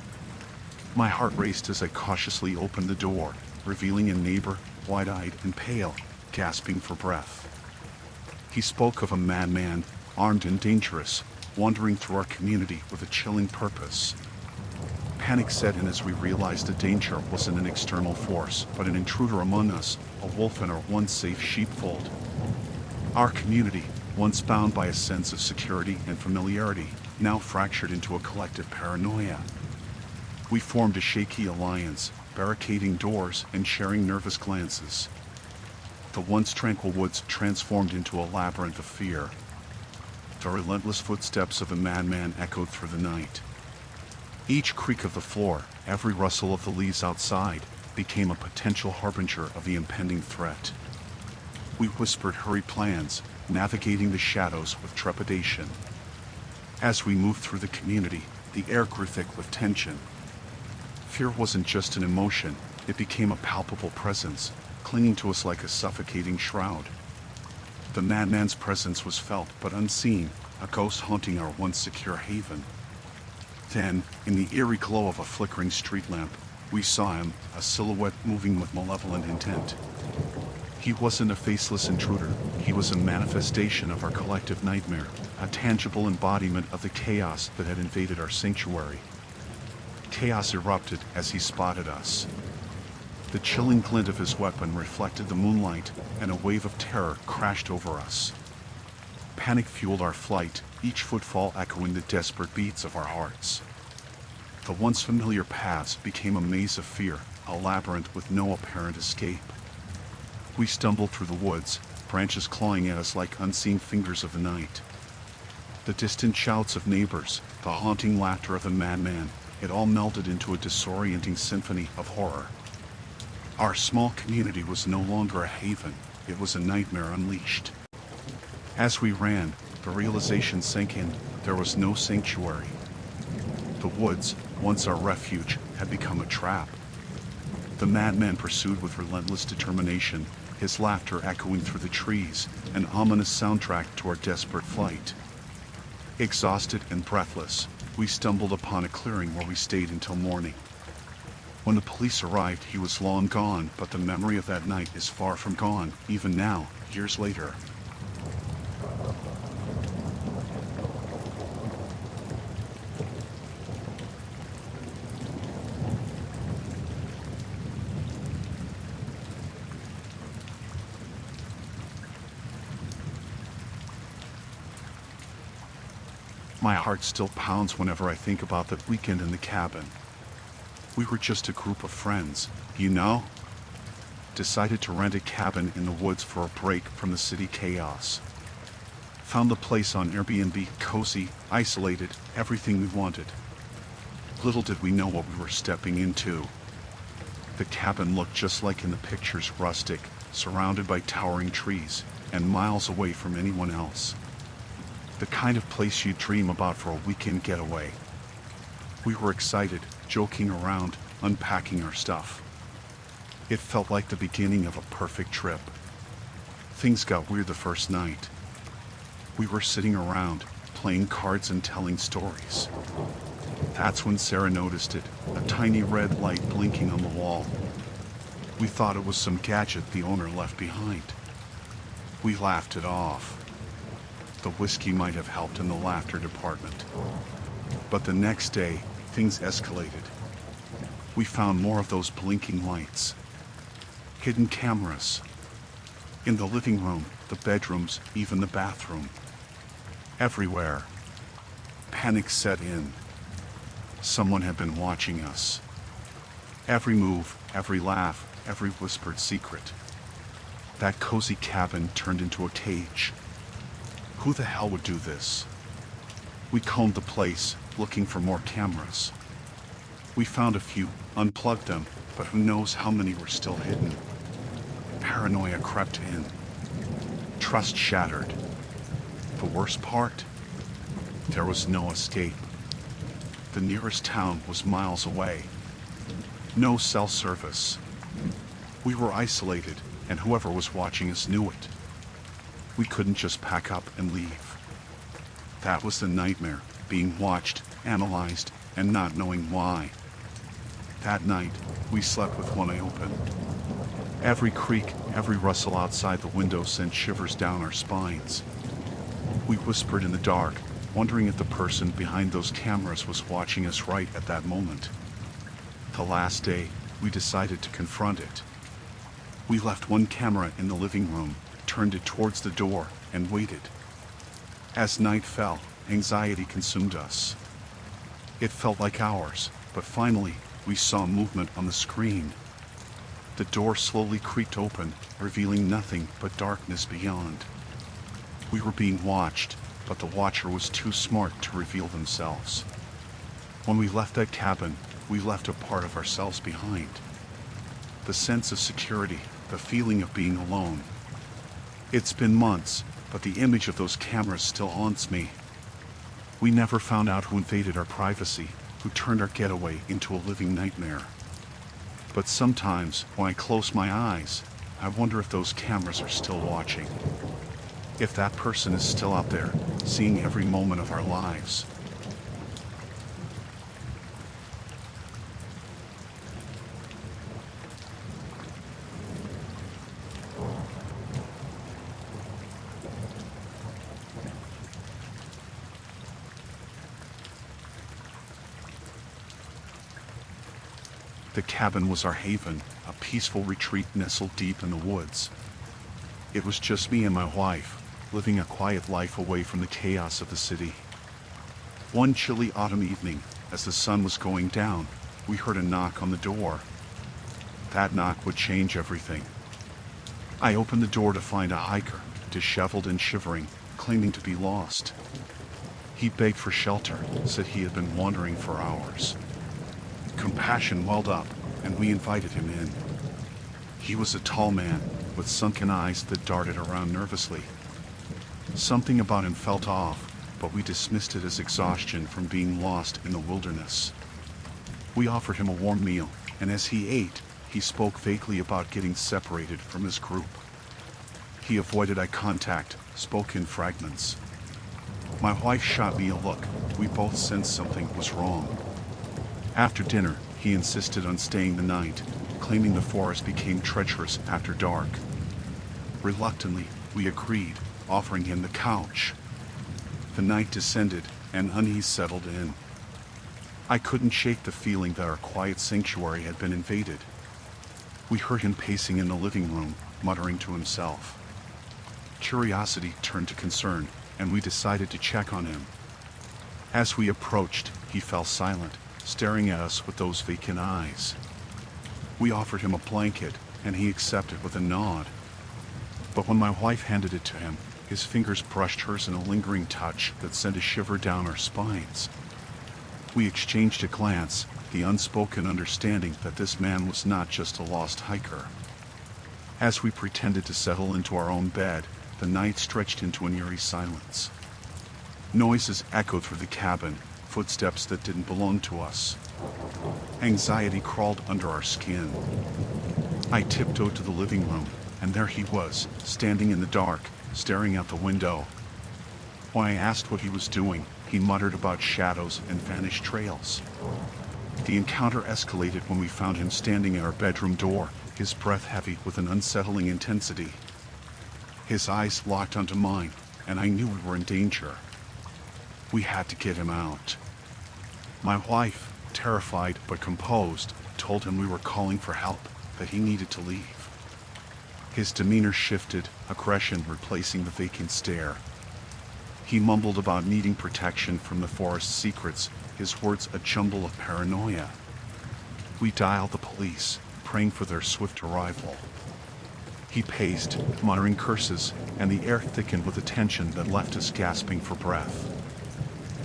S1: My heart raced as I cautiously opened the door, revealing a neighbor, wide-eyed and pale, gasping for breath. He spoke of a madman, armed and dangerous, wandering through our community with a chilling purpose. Panic set in as we realized the danger wasn't an external force, but an intruder among us, a wolf in our once safe sheepfold. Our community, once bound by a sense of security and familiarity, now fractured into a collective paranoia. We formed a shaky alliance, barricading doors and sharing nervous glances. The once tranquil woods transformed into a labyrinth of fear. The relentless footsteps of a madman echoed through the night. Each creak of the floor, every rustle of the leaves outside, became a potential harbinger of the impending threat. We whispered hurried plans, navigating the shadows with trepidation. As we moved through the community, the air grew thick with tension. Fear wasn't just an emotion, it became a palpable presence, clinging to us like a suffocating shroud. The madman's presence was felt but unseen, a ghost haunting our once secure haven. Then, in the eerie glow of a flickering street lamp, we saw him, a silhouette moving with malevolent intent. He wasn't a faceless intruder, he was a manifestation of our collective nightmare, a tangible embodiment of the chaos that had invaded our sanctuary. Chaos erupted as he spotted us. The chilling glint of his weapon reflected the moonlight, and a wave of terror crashed over us. Panic fueled our flight, each footfall echoing the desperate beats of our hearts. The once familiar paths became a maze of fear, a labyrinth with no apparent escape. We stumbled through the woods, branches clawing at us like unseen fingers of the night. The distant shouts of neighbors, the haunting laughter of the madman, it all melded into a disorienting symphony of horror. Our small community was no longer a haven, it was a nightmare unleashed. As we ran, the realization sank in, there was no sanctuary. The woods, once our refuge, had become a trap. The madman pursued with relentless determination, his laughter echoing through the trees, an ominous soundtrack to our desperate flight. Exhausted and breathless, we stumbled upon a clearing where we stayed until morning. When the police arrived, he was long gone, but the memory of that night is far from gone, even now, years later. My heart still pounds whenever I think about that weekend in the cabin. We were just a group of friends, you know? Decided to rent a cabin in the woods for a break from the city chaos. Found the place on Airbnb, cozy, isolated, everything we wanted. Little did we know what we were stepping into. The cabin looked just like in the pictures, rustic, surrounded by towering trees, and miles away from anyone else. The kind of place you'd dream about for a weekend getaway. We were excited, joking around, unpacking our stuff. It felt like the beginning of a perfect trip. Things got weird the first night. We were sitting around, playing cards and telling stories. That's when Sarah noticed it, a tiny red light blinking on the wall. We thought it was some gadget the owner left behind. We laughed it off. The whiskey might have helped in the laughter department. But the next day, things escalated. We found more of those blinking lights. Hidden cameras. In the living room, the bedrooms, even the bathroom. Everywhere. Panic set in. Someone had been watching us. Every move, every laugh, every whispered secret. That cozy cabin turned into a cage. Who the hell would do this? We combed the place, looking for more cameras. We found a few, unplugged them, but who knows how many were still hidden. Paranoia crept in. Trust shattered. The worst part? There was no escape. The nearest town was miles away. No cell service. We were isolated, and whoever was watching us knew it. We couldn't just pack up and leave. That was the nightmare, being watched, analyzed, and not knowing why. That night, we slept with one eye open. Every creak, every rustle outside the window sent shivers down our spines. We whispered in the dark, wondering if the person behind those cameras was watching us right at that moment. The last day, we decided to confront it. We left one camera in the living room, turned it towards the door, and waited. As night fell, anxiety consumed us. It felt like hours, but finally, we saw movement on the screen. The door slowly creaked open, revealing nothing but darkness beyond. We were being watched, but the watcher was too smart to reveal themselves. When we left that cabin, we left a part of ourselves behind. The sense of security, the feeling of being alone. It's been months, but the image of those cameras still haunts me. We never found out who invaded our privacy, who turned our getaway into a living nightmare. But sometimes, when I close my eyes, I wonder if those cameras are still watching. If that person is still out there, seeing every moment of our lives. The cabin was our haven, a peaceful retreat nestled deep in the woods. It was just me and my wife, living a quiet life away from the chaos of the city. One chilly autumn evening, as the sun was going down, we heard a knock on the door. That knock would change everything. I opened the door to find a hiker, disheveled and shivering, claiming to be lost. He begged for shelter, said he had been wandering for hours. Compassion welled up, and we invited him in. He was a tall man, with sunken eyes that darted around nervously. Something about him felt off, but we dismissed it as exhaustion from being lost in the wilderness. We offered him a warm meal, and as he ate, he spoke vaguely about getting separated from his group. He avoided eye contact, spoke in fragments. My wife shot me a look. We both sensed something was wrong. After dinner, he insisted on staying the night, claiming the forest became treacherous after dark. Reluctantly, we agreed, offering him the couch. The night descended, and unease settled in. I couldn't shake the feeling that our quiet sanctuary had been invaded. We heard him pacing in the living room, muttering to himself. Curiosity turned to concern, and we decided to check on him. As we approached, he fell silent, staring at us with those vacant eyes. We offered him a blanket, and he accepted with a nod. But when my wife handed it to him, his fingers brushed hers in a lingering touch that sent a shiver down our spines. We exchanged a glance, the unspoken understanding that this man was not just a lost hiker. As we pretended to settle into our own bed, the night stretched into an eerie silence. Noises echoed through the cabin, footsteps that didn't belong to us. Anxiety crawled under our skin. I tiptoed to the living room, and there he was, standing in the dark, staring out the window. When I asked what he was doing, he muttered about shadows and vanished trails. The encounter escalated when we found him standing at our bedroom door, his breath heavy with an unsettling intensity. His eyes locked onto mine, and I knew we were in danger. We had to get him out. My wife, terrified but composed, told him we were calling for help, that he needed to leave. His demeanor shifted, aggression replacing the vacant stare. He mumbled about needing protection from the forest's secrets, his words a jumble of paranoia. We dialed the police, praying for their swift arrival. He paced, muttering curses, and the air thickened with a tension that left us gasping for breath.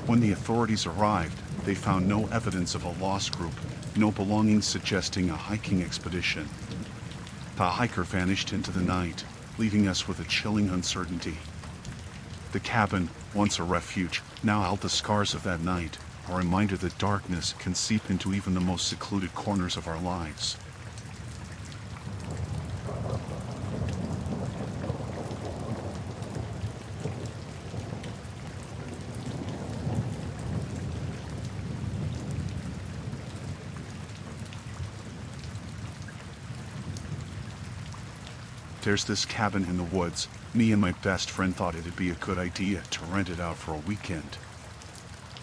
S1: When the authorities arrived, they found no evidence of a lost group, no belongings suggesting a hiking expedition. The hiker vanished into the night, leaving us with a chilling uncertainty. The cabin, once a refuge, now held the scars of that night, a reminder that darkness can seep into even the most secluded corners of our lives. There's this cabin in the woods. Me and my best friend thought it'd be a good idea to rent it out for a weekend.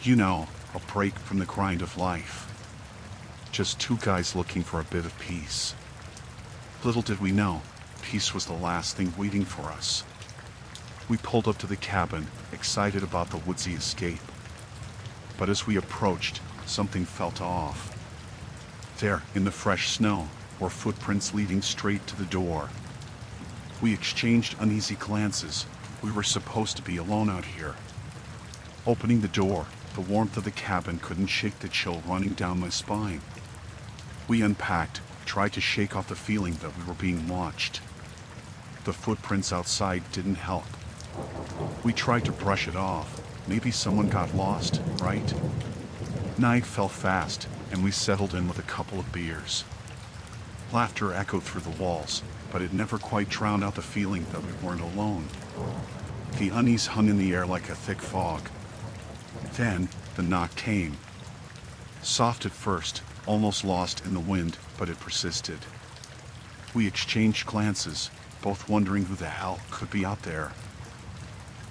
S1: You know, a break from the grind of life. Just two guys looking for a bit of peace. Little did we know, peace was the last thing waiting for us. We pulled up to the cabin, excited about the woodsy escape. But as we approached, something felt off. There, in the fresh snow, were footprints leading straight to the door. We exchanged uneasy glances. We were supposed to be alone out here. Opening the door, the warmth of the cabin couldn't shake the chill running down my spine. We unpacked, tried to shake off the feeling that we were being watched. The footprints outside didn't help. We tried to brush it off. Maybe someone got lost, right? Night fell fast, and we settled in with a couple of beers. Laughter echoed through the walls, but it never quite drowned out the feeling that we weren't alone. The unease hung in the air like a thick fog. Then, the knock came. Soft at first, almost lost in the wind, but it persisted. We exchanged glances, both wondering who the hell could be out there.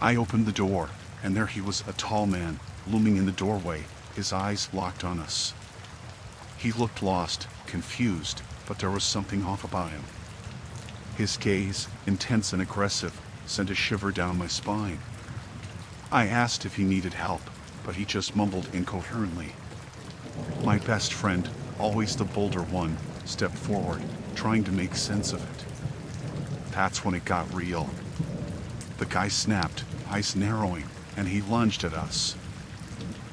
S1: I opened the door, and there he was, a tall man, looming in the doorway, his eyes locked on us. He looked lost, confused, but there was something off about him. His gaze, intense and aggressive, sent a shiver down my spine. I asked if he needed help, but he just mumbled incoherently. My best friend, always the bolder one, stepped forward, trying to make sense of it. That's when it got real. The guy snapped, eyes narrowing, and he lunged at us.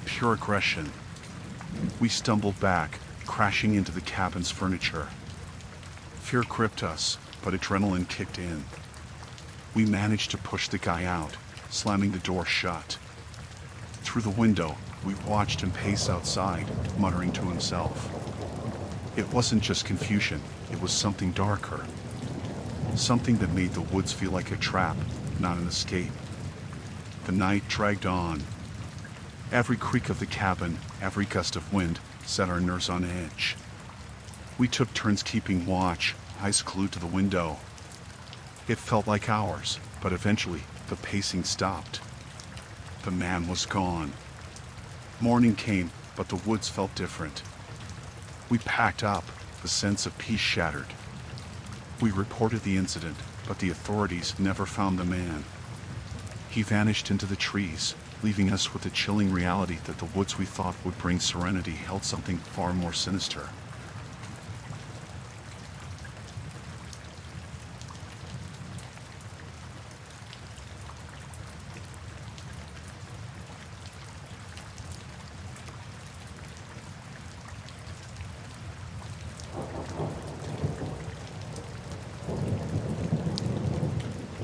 S1: Pure aggression. We stumbled back, crashing into the cabin's furniture. Fear gripped us, but adrenaline kicked in. We managed to push the guy out, slamming the door shut. Through the window, we watched him pace outside, muttering to himself. It wasn't just confusion, it was something darker. Something that made the woods feel like a trap, not an escape. The night dragged on. Every creak of the cabin, every gust of wind, set our nerves on edge. We took turns keeping watch, eyes glued to the window. It felt like hours, but eventually, the pacing stopped. The man was gone. Morning came, but the woods felt different. We packed up, the sense of peace shattered. We reported the incident, but the authorities never found the man. He vanished into the trees, leaving us with the chilling reality that the woods we thought would bring serenity held something far more sinister.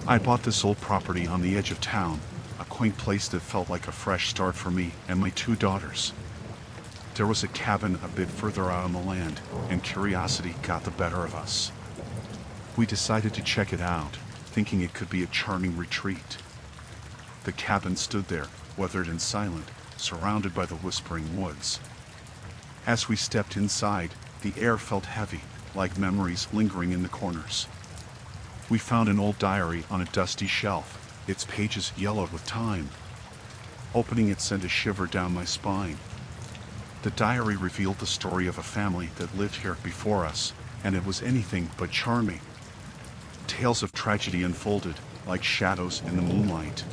S1: I bought this old property on the edge of town, a quaint place that felt like a fresh start for me and my two daughters. There was a cabin a bit further out on the land, and curiosity got the better of us. We decided to check it out, thinking it could be a charming retreat. The cabin stood there, weathered and silent, surrounded by the whispering woods. As we stepped inside, the air felt heavy, like memories lingering in the corners. We found an old diary on a dusty shelf, its pages yellowed with time. Opening it sent a shiver down my spine. The diary revealed the story of a family that lived here before us, and it was anything but charming. Tales of tragedy unfolded, like shadows in the moonlight.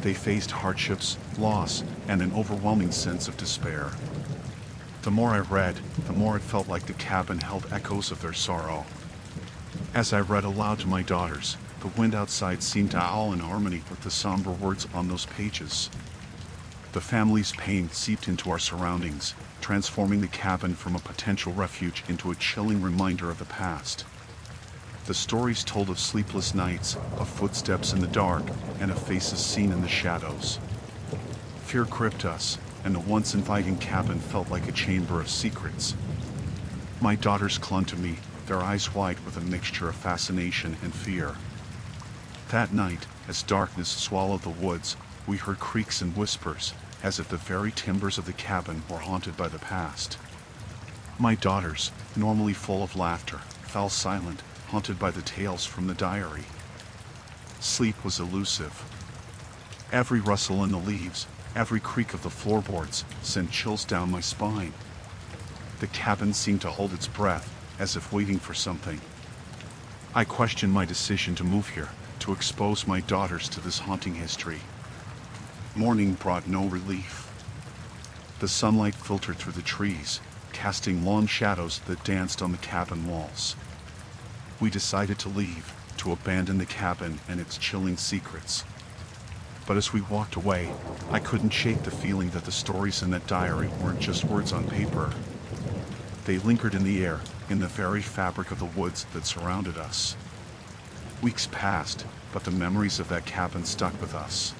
S1: They faced hardships, loss, and an overwhelming sense of despair. The more I read, the more it felt like the cabin held echoes of their sorrow. As I read aloud to my daughters, the wind outside seemed to howl in harmony with the somber words on those pages. The family's pain seeped into our surroundings, transforming the cabin from a potential refuge into a chilling reminder of the past. The stories told of sleepless nights, of footsteps in the dark, and of faces seen in the shadows. Fear gripped us, and the once inviting cabin felt like a chamber of secrets. My daughters clung to me, their eyes wide with a mixture of fascination and fear. That night, as darkness swallowed the woods, we heard creaks and whispers, as if the very timbers of the cabin were haunted by the past. My daughters, normally full of laughter, fell silent, haunted by the tales from the diary. Sleep was elusive. Every rustle in the leaves, every creak of the floorboards, sent chills down my spine. The cabin seemed to hold its breath, as if waiting for something. I questioned my decision to move here, to expose my daughters to this haunting history. Morning brought no relief. The sunlight filtered through the trees, casting long shadows that danced on the cabin walls. We decided to leave, to abandon the cabin and its chilling secrets. But as we walked away, I couldn't shake the feeling that the stories in that diary weren't just words on paper. They lingered in the air, in the very fabric of the woods that surrounded us. Weeks passed, but the memories of that cabin stuck with us.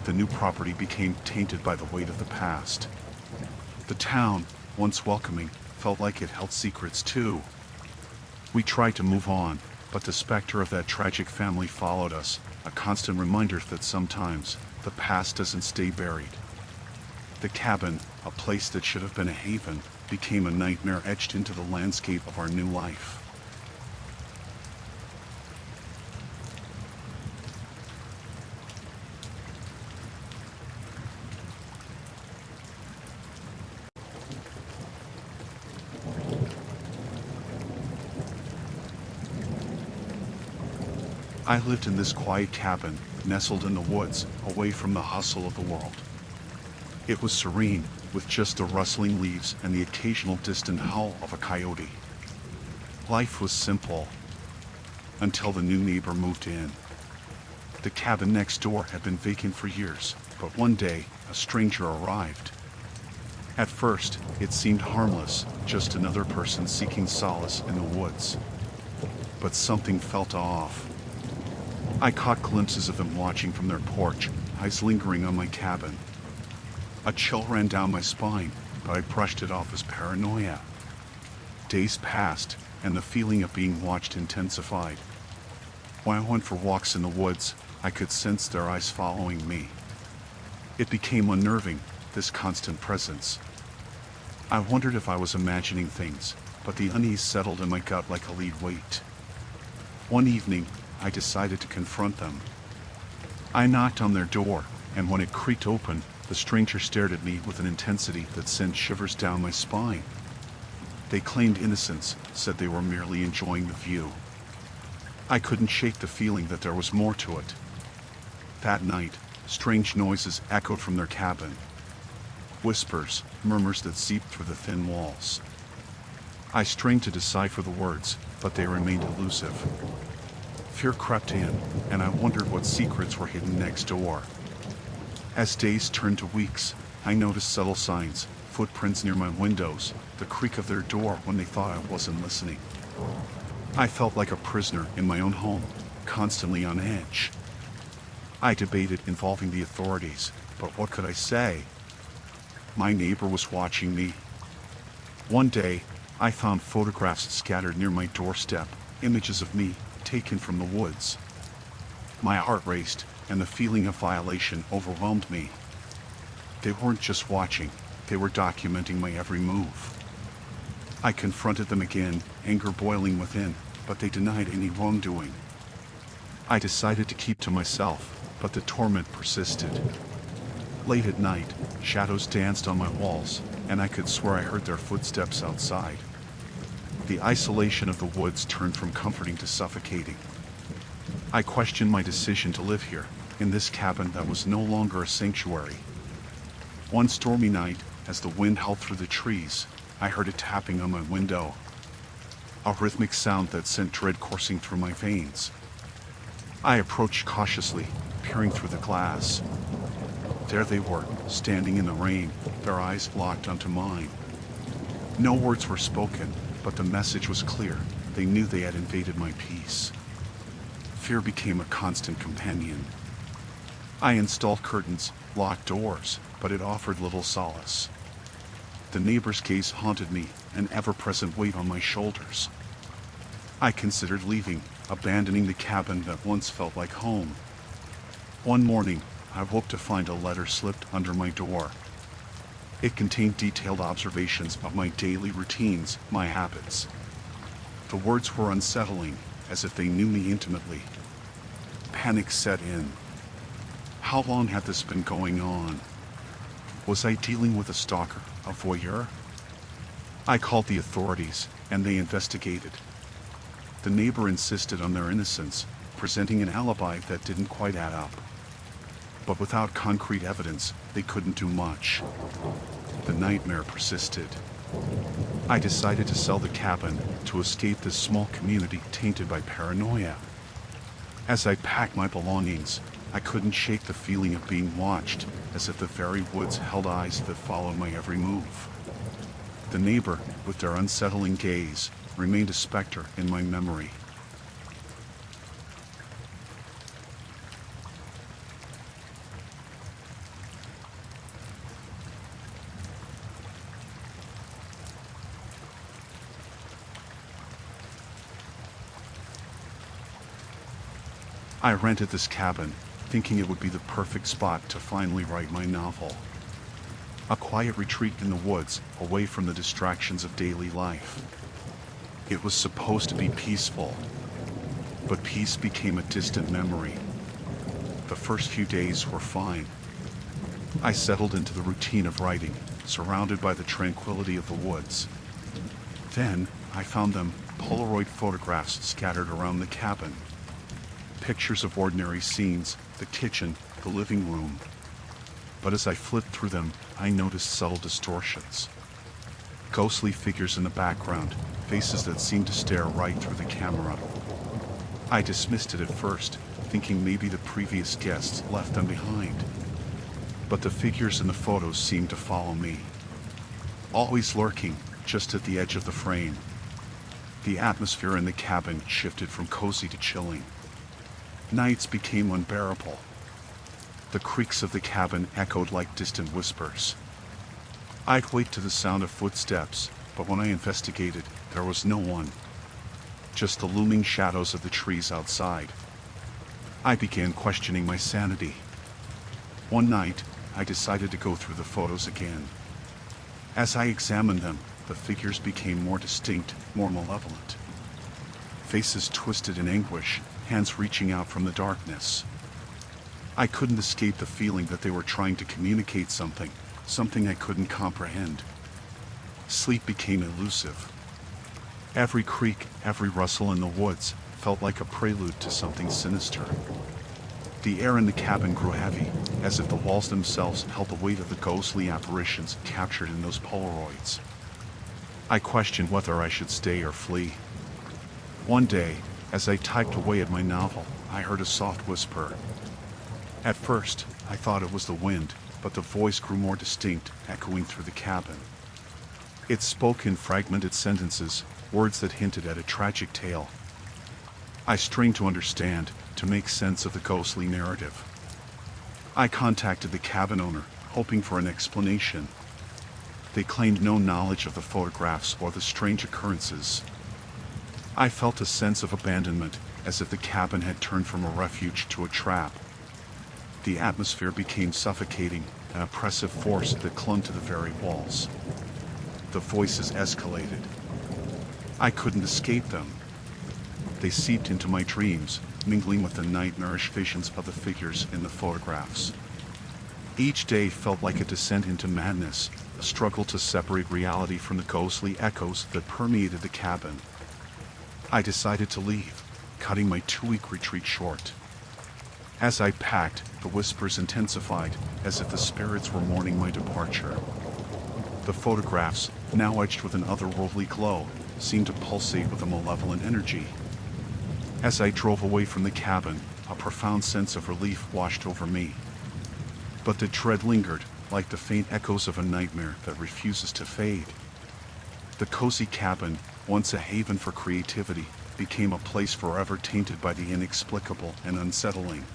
S1: The new property became tainted by the weight of the past. The town, once welcoming, felt like it held secrets too. We tried to move on, but the specter of that tragic family followed us, a constant reminder that sometimes the past doesn't stay buried. The cabin, a place that should have been a haven, became a nightmare etched into the landscape of our new life. I lived in this quiet cabin, nestled in the woods, away from the hustle of the world. It was serene, with just the rustling leaves and the occasional distant howl of a coyote. Life was simple. until the new neighbor moved in. The cabin next door had been vacant for years, but one day, a stranger arrived. At first, it seemed harmless, just another person seeking solace in the woods. But something felt off. I caught glimpses of them watching from their porch, eyes lingering on my cabin. A chill ran down my spine, but I brushed it off as paranoia. Days passed, and the feeling of being watched intensified. When I went for walks in the woods, I could sense their eyes following me. It became unnerving, this constant presence. I wondered if I was imagining things, but the unease settled in my gut like a lead weight. One evening, I decided to confront them. I knocked on their door, and when it creaked open, the stranger stared at me with an intensity that sent shivers down my spine. They claimed innocence, said they were merely enjoying the view. I couldn't shake the feeling that there was more to it. That night, strange noises echoed from their cabin. Whispers, murmurs that seeped through the thin walls. I strained to decipher the words, but they remained elusive. Fear crept in, and I wondered what secrets were hidden next door. As days turned to weeks, I noticed subtle signs, footprints near my windows, the creak of their door when they thought I wasn't listening. I felt like a prisoner in my own home, constantly on edge. I debated involving the authorities, but what could I say? My neighbor was watching me. One day, I found photographs scattered near my doorstep, images of me taken from the woods. My heart raced, and the feeling of violation overwhelmed me. They weren't just watching, they were documenting my every move. I confronted them again, anger boiling within, but they denied any wrongdoing. I decided to keep to myself, but the torment persisted. Late at night, shadows danced on my walls, and I could swear I heard their footsteps outside. The isolation of the woods turned from comforting to suffocating. I questioned my decision to live here, in this cabin that was no longer a sanctuary. One stormy night, as the wind howled through the trees, I heard a tapping on my window. A rhythmic sound that sent dread coursing through my veins. I approached cautiously, peering through the glass. There they were, standing in the rain, their eyes locked onto mine. No words were spoken, but the message was clear. They knew they had invaded my peace. Fear became a constant companion. I installed curtains, locked doors, but it offered little solace. The neighbor's gaze haunted me, an ever-present weight on my shoulders. I considered leaving, abandoning the cabin that once felt like home. One morning, I woke to find a letter slipped under my door. It contained detailed observations of my daily routines, my habits. The words were unsettling, as if they knew me intimately. Panic set in. How long had this been going on? Was I dealing with a stalker, a voyeur? I called the authorities, and they investigated. The neighbor insisted on their innocence, presenting an alibi that didn't quite add up. But without concrete evidence, they couldn't do much. The nightmare persisted. I decided to sell the cabin to escape this small community tainted by paranoia. As I packed my belongings, I couldn't shake the feeling of being watched, as if the very woods held eyes that followed my every move. The neighbor, with their unsettling gaze, remained a specter in my memory. I rented this cabin, thinking it would be the perfect spot to finally write my novel. A quiet retreat in the woods, away from the distractions of daily life. It was supposed to be peaceful, but peace became a distant memory. The first few days were fine. I settled into the routine of writing, surrounded by the tranquility of the woods. Then, I found them, Polaroid photographs scattered around the cabin. Pictures of ordinary scenes, the kitchen, the living room. But as I flipped through them, I noticed subtle distortions. Ghostly figures in the background, faces that seemed to stare right through the camera. I dismissed it at first, thinking maybe the previous guests left them behind. But the figures in the photos seemed to follow me, always lurking just at the edge of the frame. The atmosphere in the cabin shifted from cozy to chilling. Nights became unbearable. The creaks of the cabin echoed like distant whispers. I'd wait to the sound of footsteps, but when I investigated, there was no one. Just the looming shadows of the trees outside. I began questioning my sanity. One night, I decided to go through the photos again. As I examined them, the figures became more distinct, more malevolent. Faces twisted in anguish, hands reaching out from the darkness. I couldn't escape the feeling that they were trying to communicate something I couldn't comprehend. Sleep became elusive. Every creak, every rustle in the woods felt like a prelude to something sinister. The air in the cabin grew heavy, as if the walls themselves held the weight of the ghostly apparitions captured in those Polaroids. I questioned whether I should stay or flee. One day, as I typed away at my novel, I heard a soft whisper. At first, I thought it was the wind, but the voice grew more distinct, echoing through the cabin. It spoke in fragmented sentences, words that hinted at a tragic tale. I strained to understand, to make sense of the ghostly narrative. I contacted the cabin owner, hoping for an explanation. They claimed no knowledge of the photographs or the strange occurrences. I felt a sense of abandonment, as if the cabin had turned from a refuge to a trap. The atmosphere became suffocating, an oppressive force that clung to the very walls. The voices escalated. I couldn't escape them. They seeped into my dreams, mingling with the nightmarish visions of the figures in the photographs. Each day felt like a descent into madness, a struggle to separate reality from the ghostly echoes that permeated the cabin. I decided to leave, cutting my 2-week retreat short. As I packed, the whispers intensified, as if the spirits were mourning my departure. The photographs, now etched with an otherworldly glow, seemed to pulsate with a malevolent energy. As I drove away from the cabin, a profound sense of relief washed over me. But the dread lingered, like the faint echoes of a nightmare that refuses to fade. The cozy cabin, once a haven for creativity, became a place forever tainted by the inexplicable and unsettling.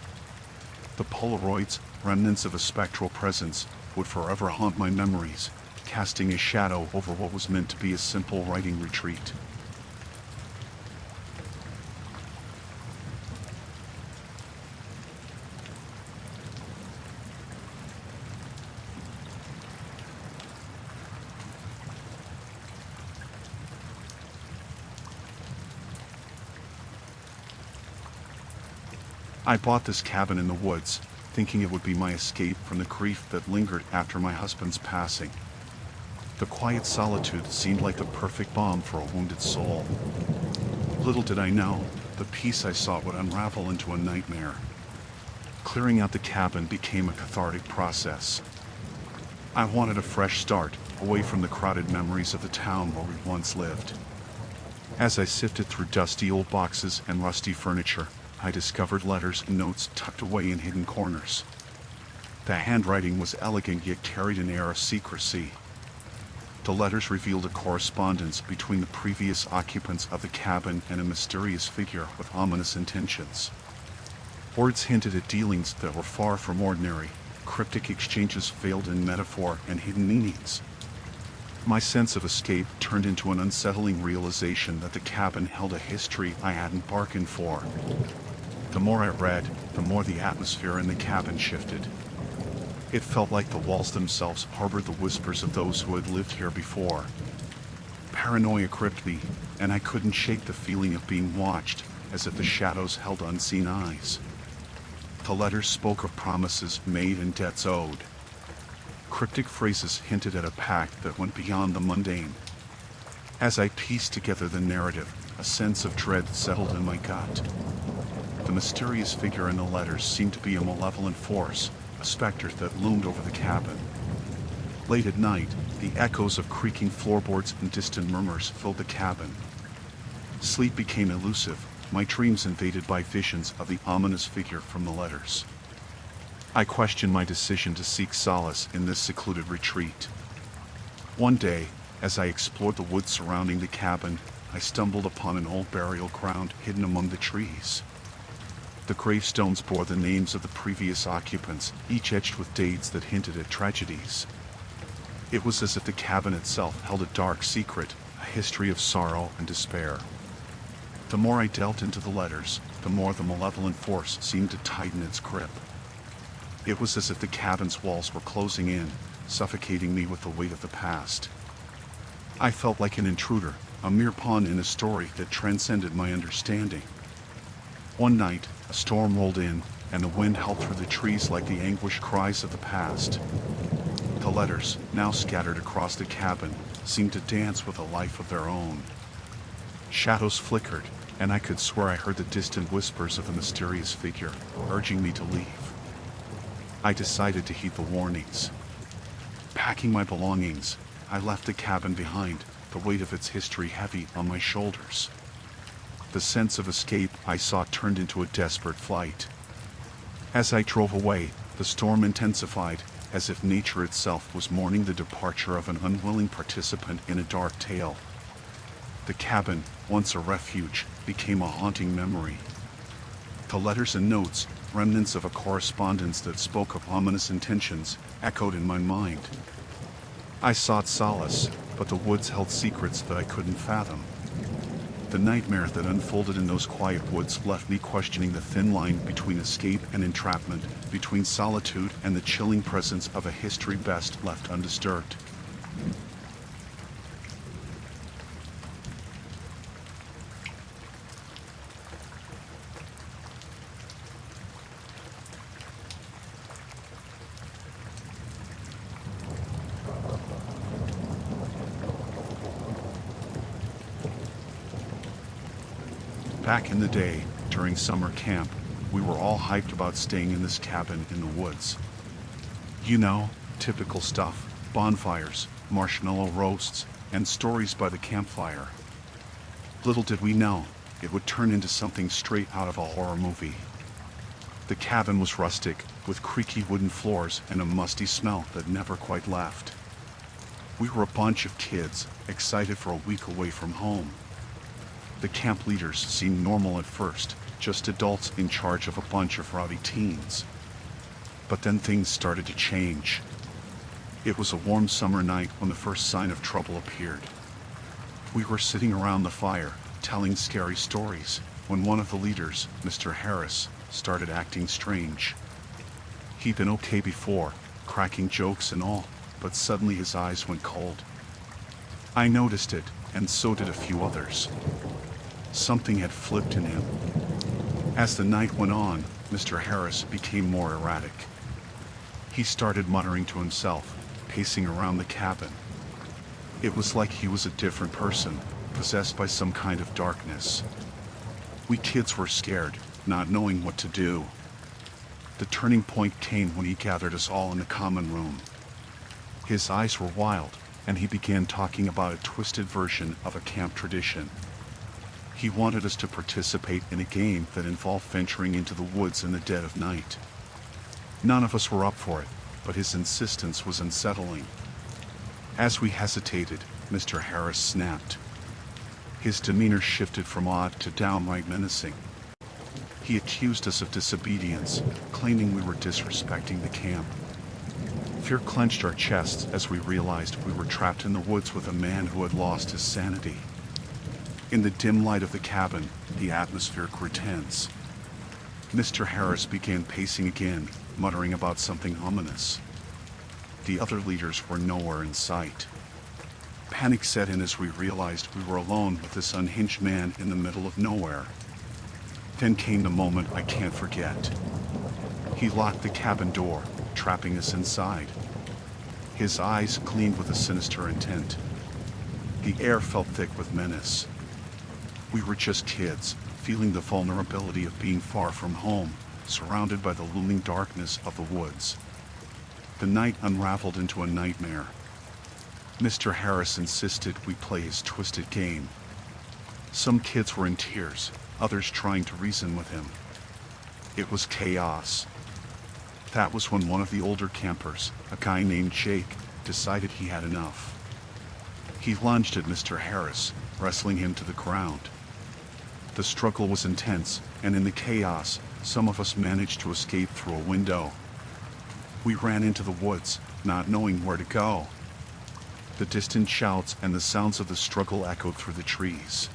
S1: The Polaroids, remnants of a spectral presence, would forever haunt my memories, casting a shadow over what was meant to be a simple writing retreat. I bought this cabin in the woods, thinking it would be my escape from the grief that lingered after my husband's passing. The quiet solitude seemed like the perfect balm for a wounded soul. Little did I know, the peace I sought would unravel into a nightmare. Clearing out the cabin became a cathartic process. I wanted a fresh start, away from the crowded memories of the town where we once lived. As I sifted through dusty old boxes and rusty furniture, I discovered letters and notes tucked away in hidden corners. The handwriting was elegant yet carried an air of secrecy. The letters revealed a correspondence between the previous occupants of the cabin and a mysterious figure with ominous intentions. Words hinted at dealings that were far from ordinary, cryptic exchanges veiled in metaphor and hidden meanings. My sense of escape turned into an unsettling realization that the cabin held a history I hadn't bargained for. The more I read, the more the atmosphere in the cabin shifted. It felt like the walls themselves harbored the whispers of those who had lived here before. Paranoia gripped me, and I couldn't shake the feeling of being watched, as if the shadows held unseen eyes. The letters spoke of promises made and debts owed. Cryptic phrases hinted at a pact that went beyond the mundane. As I pieced together the narrative, a sense of dread settled in my gut. The mysterious figure in the letters seemed to be a malevolent force, a specter that loomed over the cabin. Late at night, the echoes of creaking floorboards and distant murmurs filled the cabin. Sleep became elusive, my dreams invaded by visions of the ominous figure from the letters. I questioned my decision to seek solace in this secluded retreat. One day, as I explored the woods surrounding the cabin, I stumbled upon an old burial ground hidden among the trees. The gravestones bore the names of the previous occupants, each etched with dates that hinted at tragedies. It was as if the cabin itself held a dark secret, a history of sorrow and despair. The more I delved into the letters, the more the malevolent force seemed to tighten its grip. It was as if the cabin's walls were closing in, suffocating me with the weight of the past. I felt like an intruder, a mere pawn in a story that transcended my understanding. One night, a storm rolled in, and the wind howled through the trees like the anguished cries of the past. The letters, now scattered across the cabin, seemed to dance with a life of their own. Shadows flickered, and I could swear I heard the distant whispers of a mysterious figure, urging me to leave. I decided to heed the warnings. Packing my belongings, I left the cabin behind, the weight of its history heavy on my shoulders. The sense of escape I sought turned into a desperate flight. As I drove away, the storm intensified, as if nature itself was mourning the departure of an unwilling participant in a dark tale. The cabin, once a refuge, became a haunting memory. The letters and notes, remnants of a correspondence that spoke of ominous intentions, echoed in my mind. I sought solace, but the woods held secrets that I couldn't fathom. The nightmare that unfolded in those quiet woods left me questioning the thin line between escape and entrapment, between solitude and the chilling presence of a history best left undisturbed. Back in the day, during summer camp, we were all hyped about staying in this cabin in the woods. You know, typical stuff: bonfires, marshmallow roasts, and stories by the campfire. Little did we know, it would turn into something straight out of a horror movie. The cabin was rustic, with creaky wooden floors and a musty smell that never quite left. We were a bunch of kids, excited for a week away from home. The camp leaders seemed normal at first, just adults in charge of a bunch of rowdy teens. But then things started to change. It was a warm summer night when the first sign of trouble appeared. We were sitting around the fire, telling scary stories, when one of the leaders, Mr. Harris, started acting strange. He'd been okay before, cracking jokes and all, but suddenly his eyes went cold. I noticed it, and so did a few others. Something had flipped in him. As the night went on, Mr. Harris became more erratic. He started muttering to himself, pacing around the cabin. It was like he was a different person, possessed by some kind of darkness. We kids were scared, not knowing what to do. The turning point came when he gathered us all in the common room. His eyes were wild, and he began talking about a twisted version of a camp tradition. He wanted us to participate in a game that involved venturing into the woods in the dead of night. None of us were up for it, but his insistence was unsettling. As we hesitated, Mr. Harris snapped. His demeanor shifted from odd to downright menacing. He accused us of disobedience, claiming we were disrespecting the camp. Fear clenched our chests as we realized we were trapped in the woods with a man who had lost his sanity. In the dim light of the cabin, the atmosphere grew tense. Mr. Harris began pacing again, muttering about something ominous. The other leaders were nowhere in sight. Panic set in as we realized we were alone with this unhinged man in the middle of nowhere. Then came the moment I can't forget. He locked the cabin door, trapping us inside. His eyes gleamed with a sinister intent. The air felt thick with menace. We were just kids, feeling the vulnerability of being far from home, surrounded by the looming darkness of the woods. The night unraveled into a nightmare. Mr. Harris insisted we play his twisted game. Some kids were in tears, others trying to reason with him. It was chaos. That was when one of the older campers, a guy named Jake, decided he had enough. He lunged at Mr. Harris, wrestling him to the ground. The struggle was intense, and in the chaos, some of us managed to escape through a window. We ran into the woods, not knowing where to go. The distant shouts and the sounds of the struggle echoed through the trees.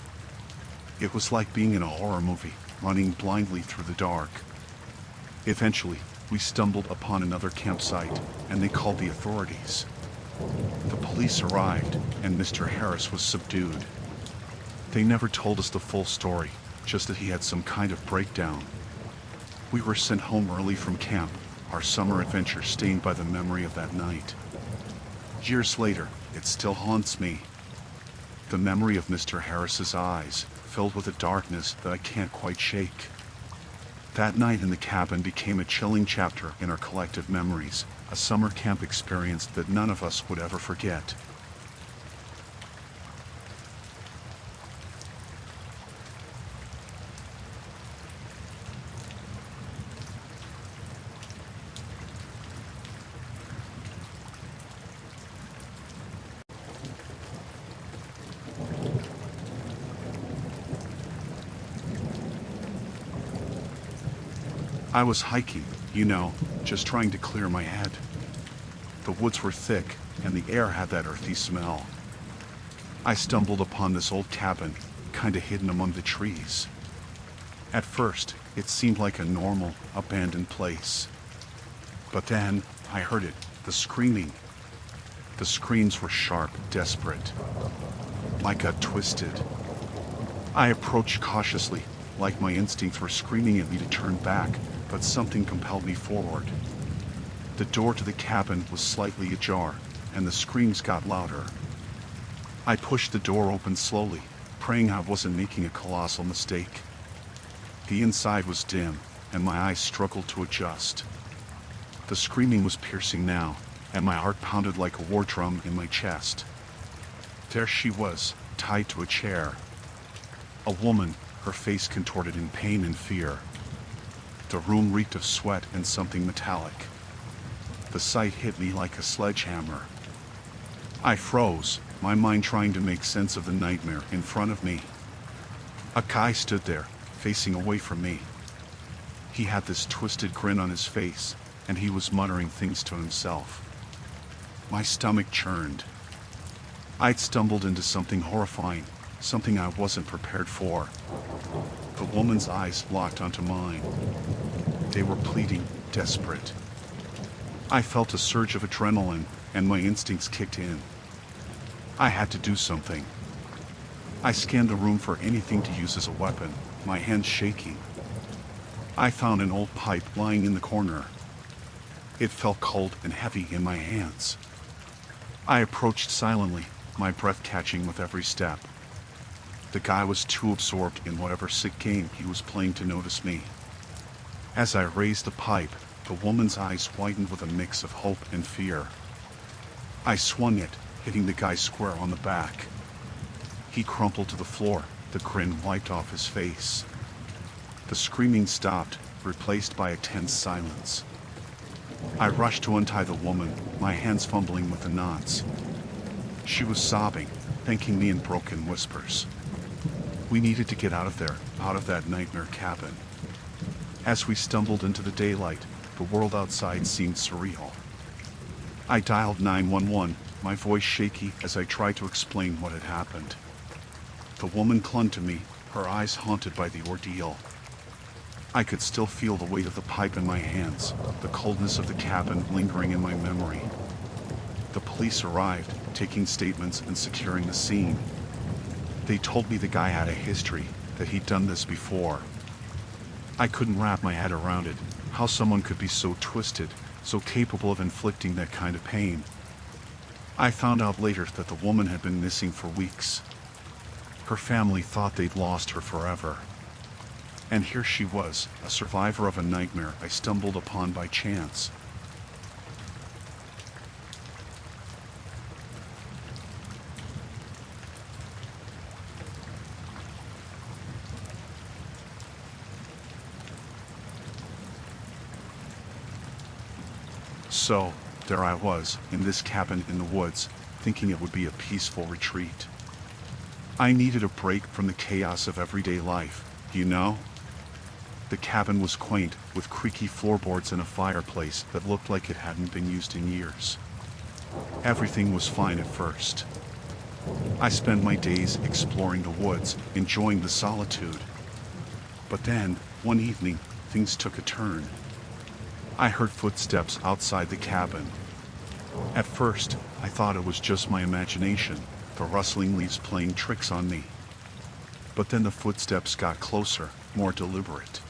S1: It was like being in a horror movie, running blindly through the dark. Eventually, we stumbled upon another campsite, and they called the authorities. The police arrived, and Mr. Harris was subdued. They never told us the full story, just that he had some kind of breakdown. We were sent home early from camp, our summer adventure stained by the memory of that night. Years later, it still haunts me. The memory of Mr. Harris's eyes, filled with a darkness that I can't quite shake. That night in the cabin became a chilling chapter in our collective memories, a summer camp experience that none of us would ever forget. I was hiking, just trying to clear my head. The woods were thick, and the air had that earthy smell. I stumbled upon this old cabin, kinda hidden among the trees. At first, it seemed like a normal, abandoned place. But then, I heard it, the screaming. The screams were sharp, desperate. My gut twisted. I approached cautiously, like my instincts were screaming at me to turn back, but something compelled me forward. The door to the cabin was slightly ajar, and the screams got louder. I pushed the door open slowly, praying I wasn't making a colossal mistake. The inside was dim, and my eyes struggled to adjust. The screaming was piercing now, and my heart pounded like a war drum in my chest. There she was, tied to a chair. A woman, her face contorted in pain and fear. The room reeked of sweat and something metallic. The sight hit me like a sledgehammer. I froze, my mind trying to make sense of the nightmare in front of me. A guy stood there, facing away from me. He had this twisted grin on his face, and he was muttering things to himself. My stomach churned. I'd stumbled into something horrifying, something I wasn't prepared for. The woman's eyes locked onto mine. They were pleading, desperate. I felt a surge of adrenaline, and my instincts kicked in. I had to do something. I scanned the room for anything to use as a weapon, my hands shaking. I found an old pipe lying in the corner. It felt cold and heavy in my hands. I approached silently, my breath catching with every step. The guy was too absorbed in whatever sick game he was playing to notice me. As I raised the pipe, the woman's eyes widened with a mix of hope and fear. I swung it, hitting the guy square on the back. He crumpled to the floor, the grin wiped off his face. The screaming stopped, replaced by a tense silence. I rushed to untie the woman, my hands fumbling with the knots. She was sobbing, thanking me in broken whispers. We needed to get out of there, out of that nightmare cabin. As we stumbled into the daylight, the world outside seemed surreal. I dialed 911, my voice shaky as I tried to explain what had happened. The woman clung to me, her eyes haunted by the ordeal. I could still feel the weight of the pipe in my hands, the coldness of the cabin lingering in my memory. The police arrived, taking statements and securing the scene. They told me the guy had a history, that he'd done this before. I couldn't wrap my head around it, how someone could be so twisted, so capable of inflicting that kind of pain. I found out later that the woman had been missing for weeks. Her family thought they'd lost her forever. And here she was, a survivor of a nightmare I stumbled upon by chance. So, there I was, in this cabin in the woods, thinking it would be a peaceful retreat. I needed a break from the chaos of everyday life, you know? The cabin was quaint, with creaky floorboards and a fireplace that looked like it hadn't been used in years. Everything was fine at first. I spent my days exploring the woods, enjoying the solitude. But then, one evening, things took a turn. I heard footsteps outside the cabin. At first, I thought it was just my imagination, the rustling leaves playing tricks on me. But then the footsteps got closer, more deliberate.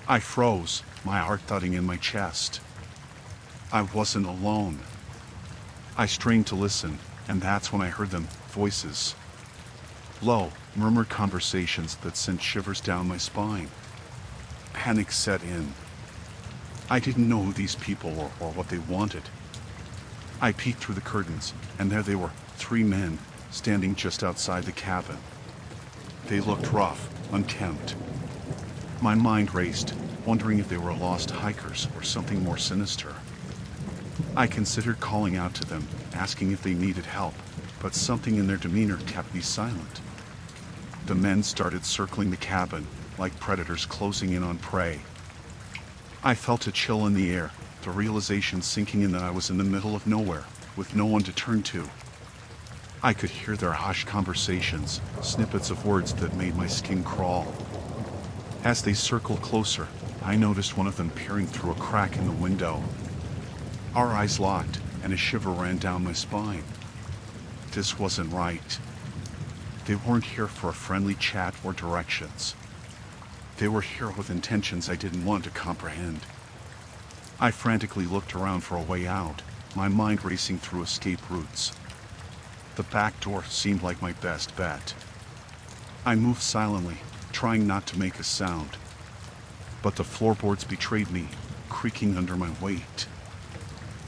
S1: I froze, my heart thudding in my chest. I wasn't alone. I strained to listen, and that's when I heard them, voices. Low, murmured conversations that sent shivers down my spine. Panic set in. I didn't know who these people were or what they wanted. I peeked through the curtains, and there they were, 3 men, standing just outside the cabin. They looked rough, unkempt. My mind raced, wondering if they were lost hikers or something more sinister. I considered calling out to them, asking if they needed help, but something in their demeanor kept me silent. The men started circling the cabin, like predators closing in on prey. I felt a chill in the air, the realization sinking in that I was in the middle of nowhere, with no one to turn to. I could hear their hushed conversations, snippets of words that made my skin crawl. As they circled closer, I noticed one of them peering through a crack in the window. Our eyes locked, and a shiver ran down my spine. This wasn't right. They weren't here for a friendly chat or directions. They were here with intentions I didn't want to comprehend. I frantically looked around for a way out, my mind racing through escape routes. The back door seemed like my best bet. I moved silently, trying not to make a sound. But the floorboards betrayed me, creaking under my weight.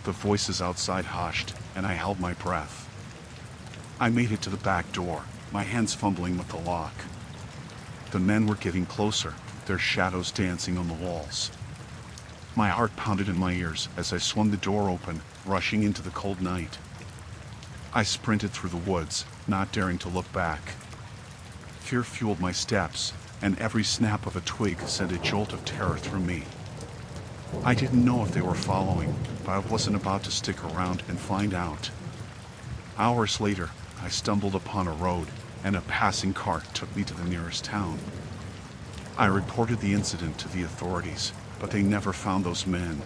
S1: The voices outside hushed, and I held my breath. I made it to the back door, my hands fumbling with the lock. The men were getting closer, their shadows dancing on the walls. My heart pounded in my ears as I swung the door open, rushing into the cold night. I sprinted through the woods, not daring to look back. Fear fueled my steps, and every snap of a twig sent a jolt of terror through me. I didn't know if they were following, but I wasn't about to stick around and find out. Hours later, I stumbled upon a road, and a passing car took me to the nearest town. I reported the incident to the authorities, but they never found those men.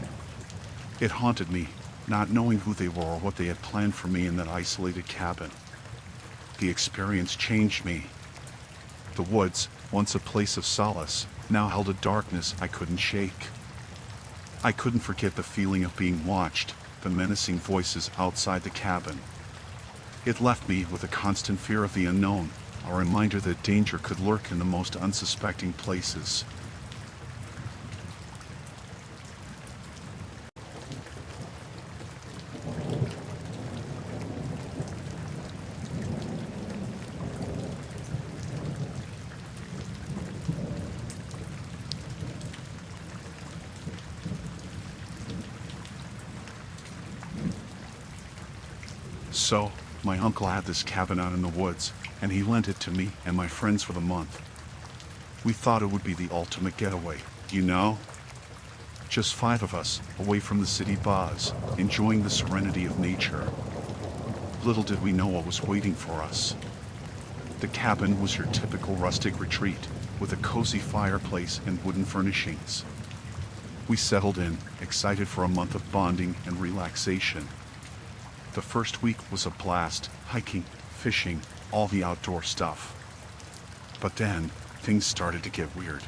S1: It haunted me, not knowing who they were or what they had planned for me in that isolated cabin. The experience changed me. The woods, once a place of solace, now held a darkness I couldn't shake. I couldn't forget the feeling of being watched, the menacing voices outside the cabin. It left me with a constant fear of the unknown, a reminder that danger could lurk in the most unsuspecting places. So, my uncle had this cabin out in the woods, and he lent it to me and my friends for the month. We thought it would be the ultimate getaway, you know? Just 5 of us, away from the city buzz, enjoying the serenity of nature. Little did we know what was waiting for us. The cabin was your typical rustic retreat, with a cozy fireplace and wooden furnishings. We settled in, excited for a month of bonding and relaxation. The first week was a blast, hiking, fishing, all the outdoor stuff. But then, things started to get weird.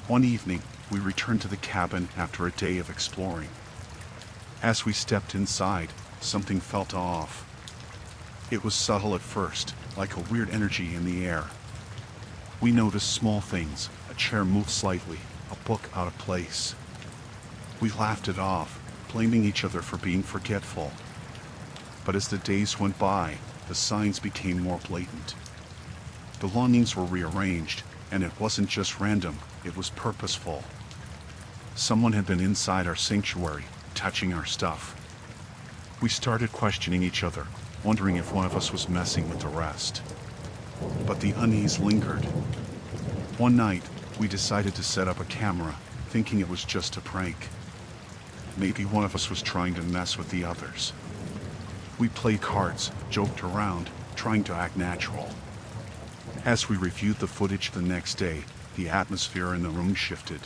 S1: One evening, we returned to the cabin after a day of exploring. As we stepped inside, something felt off. It was subtle at first, like a weird energy in the air. We noticed small things, a chair moved slightly, a book out of place. We laughed it off, blaming each other for being forgetful. But as the days went by, the signs became more blatant. The longings were rearranged, and it wasn't just random, it was purposeful. Someone had been inside our sanctuary, touching our stuff. We started questioning each other, wondering if one of us was messing with the rest. But the unease lingered. One night, we decided to set up a camera, thinking it was just a prank. Maybe one of us was trying to mess with the others. We played cards, joked around, trying to act natural. As we reviewed the footage the next day, the atmosphere in the room shifted.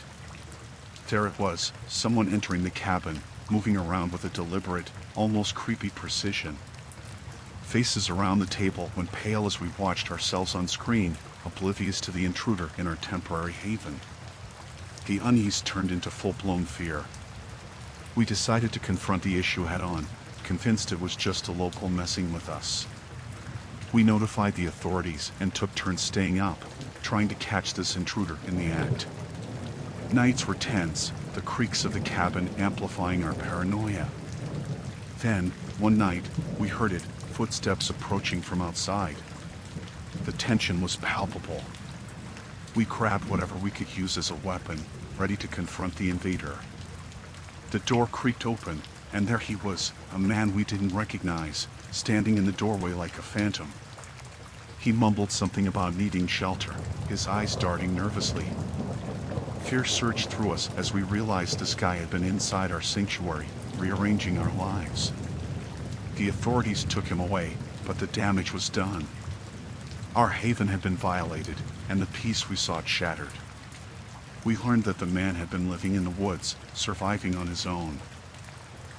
S1: There it was, someone entering the cabin, moving around with a deliberate, almost creepy precision. Faces around the table went pale as we watched ourselves on screen, oblivious to the intruder in our temporary haven. The unease turned into full-blown fear. We decided to confront the issue head-on, convinced it was just a local messing with us. We notified the authorities and took turns staying up, trying to catch this intruder in the act. Nights were tense, the creaks of the cabin amplifying our paranoia. Then, one night, we heard it, footsteps approaching from outside. The tension was palpable. We grabbed whatever we could use as a weapon, ready to confront the invader. The door creaked open, and there he was, a man we didn't recognize, standing in the doorway like a phantom. He mumbled something about needing shelter, his eyes darting nervously. Fear surged through us as we realized this guy had been inside our sanctuary, rearranging our lives. The authorities took him away, but the damage was done. Our haven had been violated, and the peace we sought shattered. We learned that the man had been living in the woods, surviving on his own.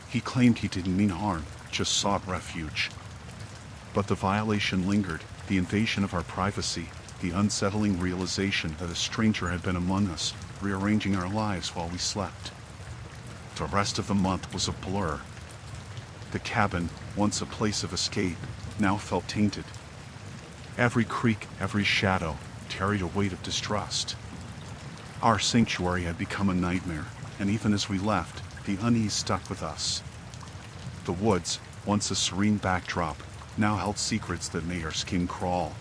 S1: He claimed he didn't mean harm, just sought refuge. But the violation lingered, the invasion of our privacy, the unsettling realization that a stranger had been among us, rearranging our lives while we slept. The rest of the month was a blur. The cabin, once a place of escape, now felt tainted. Every creak, every shadow, carried a weight of distrust. Our sanctuary had become a nightmare, and even as we left, the unease stuck with us. The woods, once a serene backdrop, now held secrets that made our skin crawl.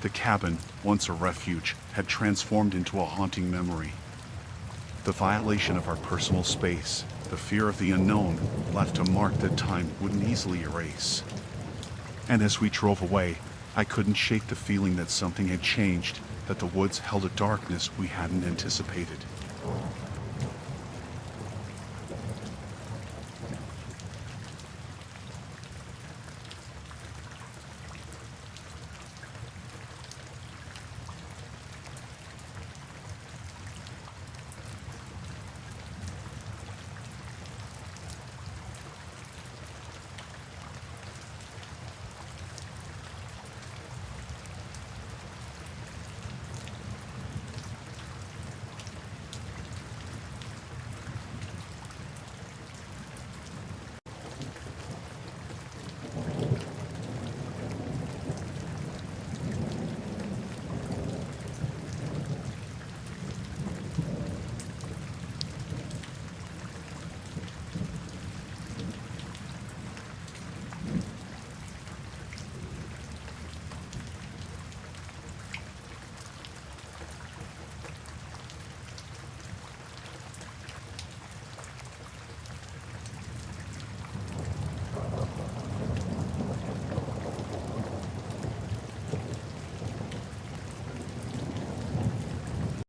S1: The cabin, once a refuge, had transformed into a haunting memory. The violation of our personal space, the fear of the unknown, left a mark that time wouldn't easily erase. And as we drove away, I couldn't shake the feeling that something had changed, that the woods held a darkness we hadn't anticipated.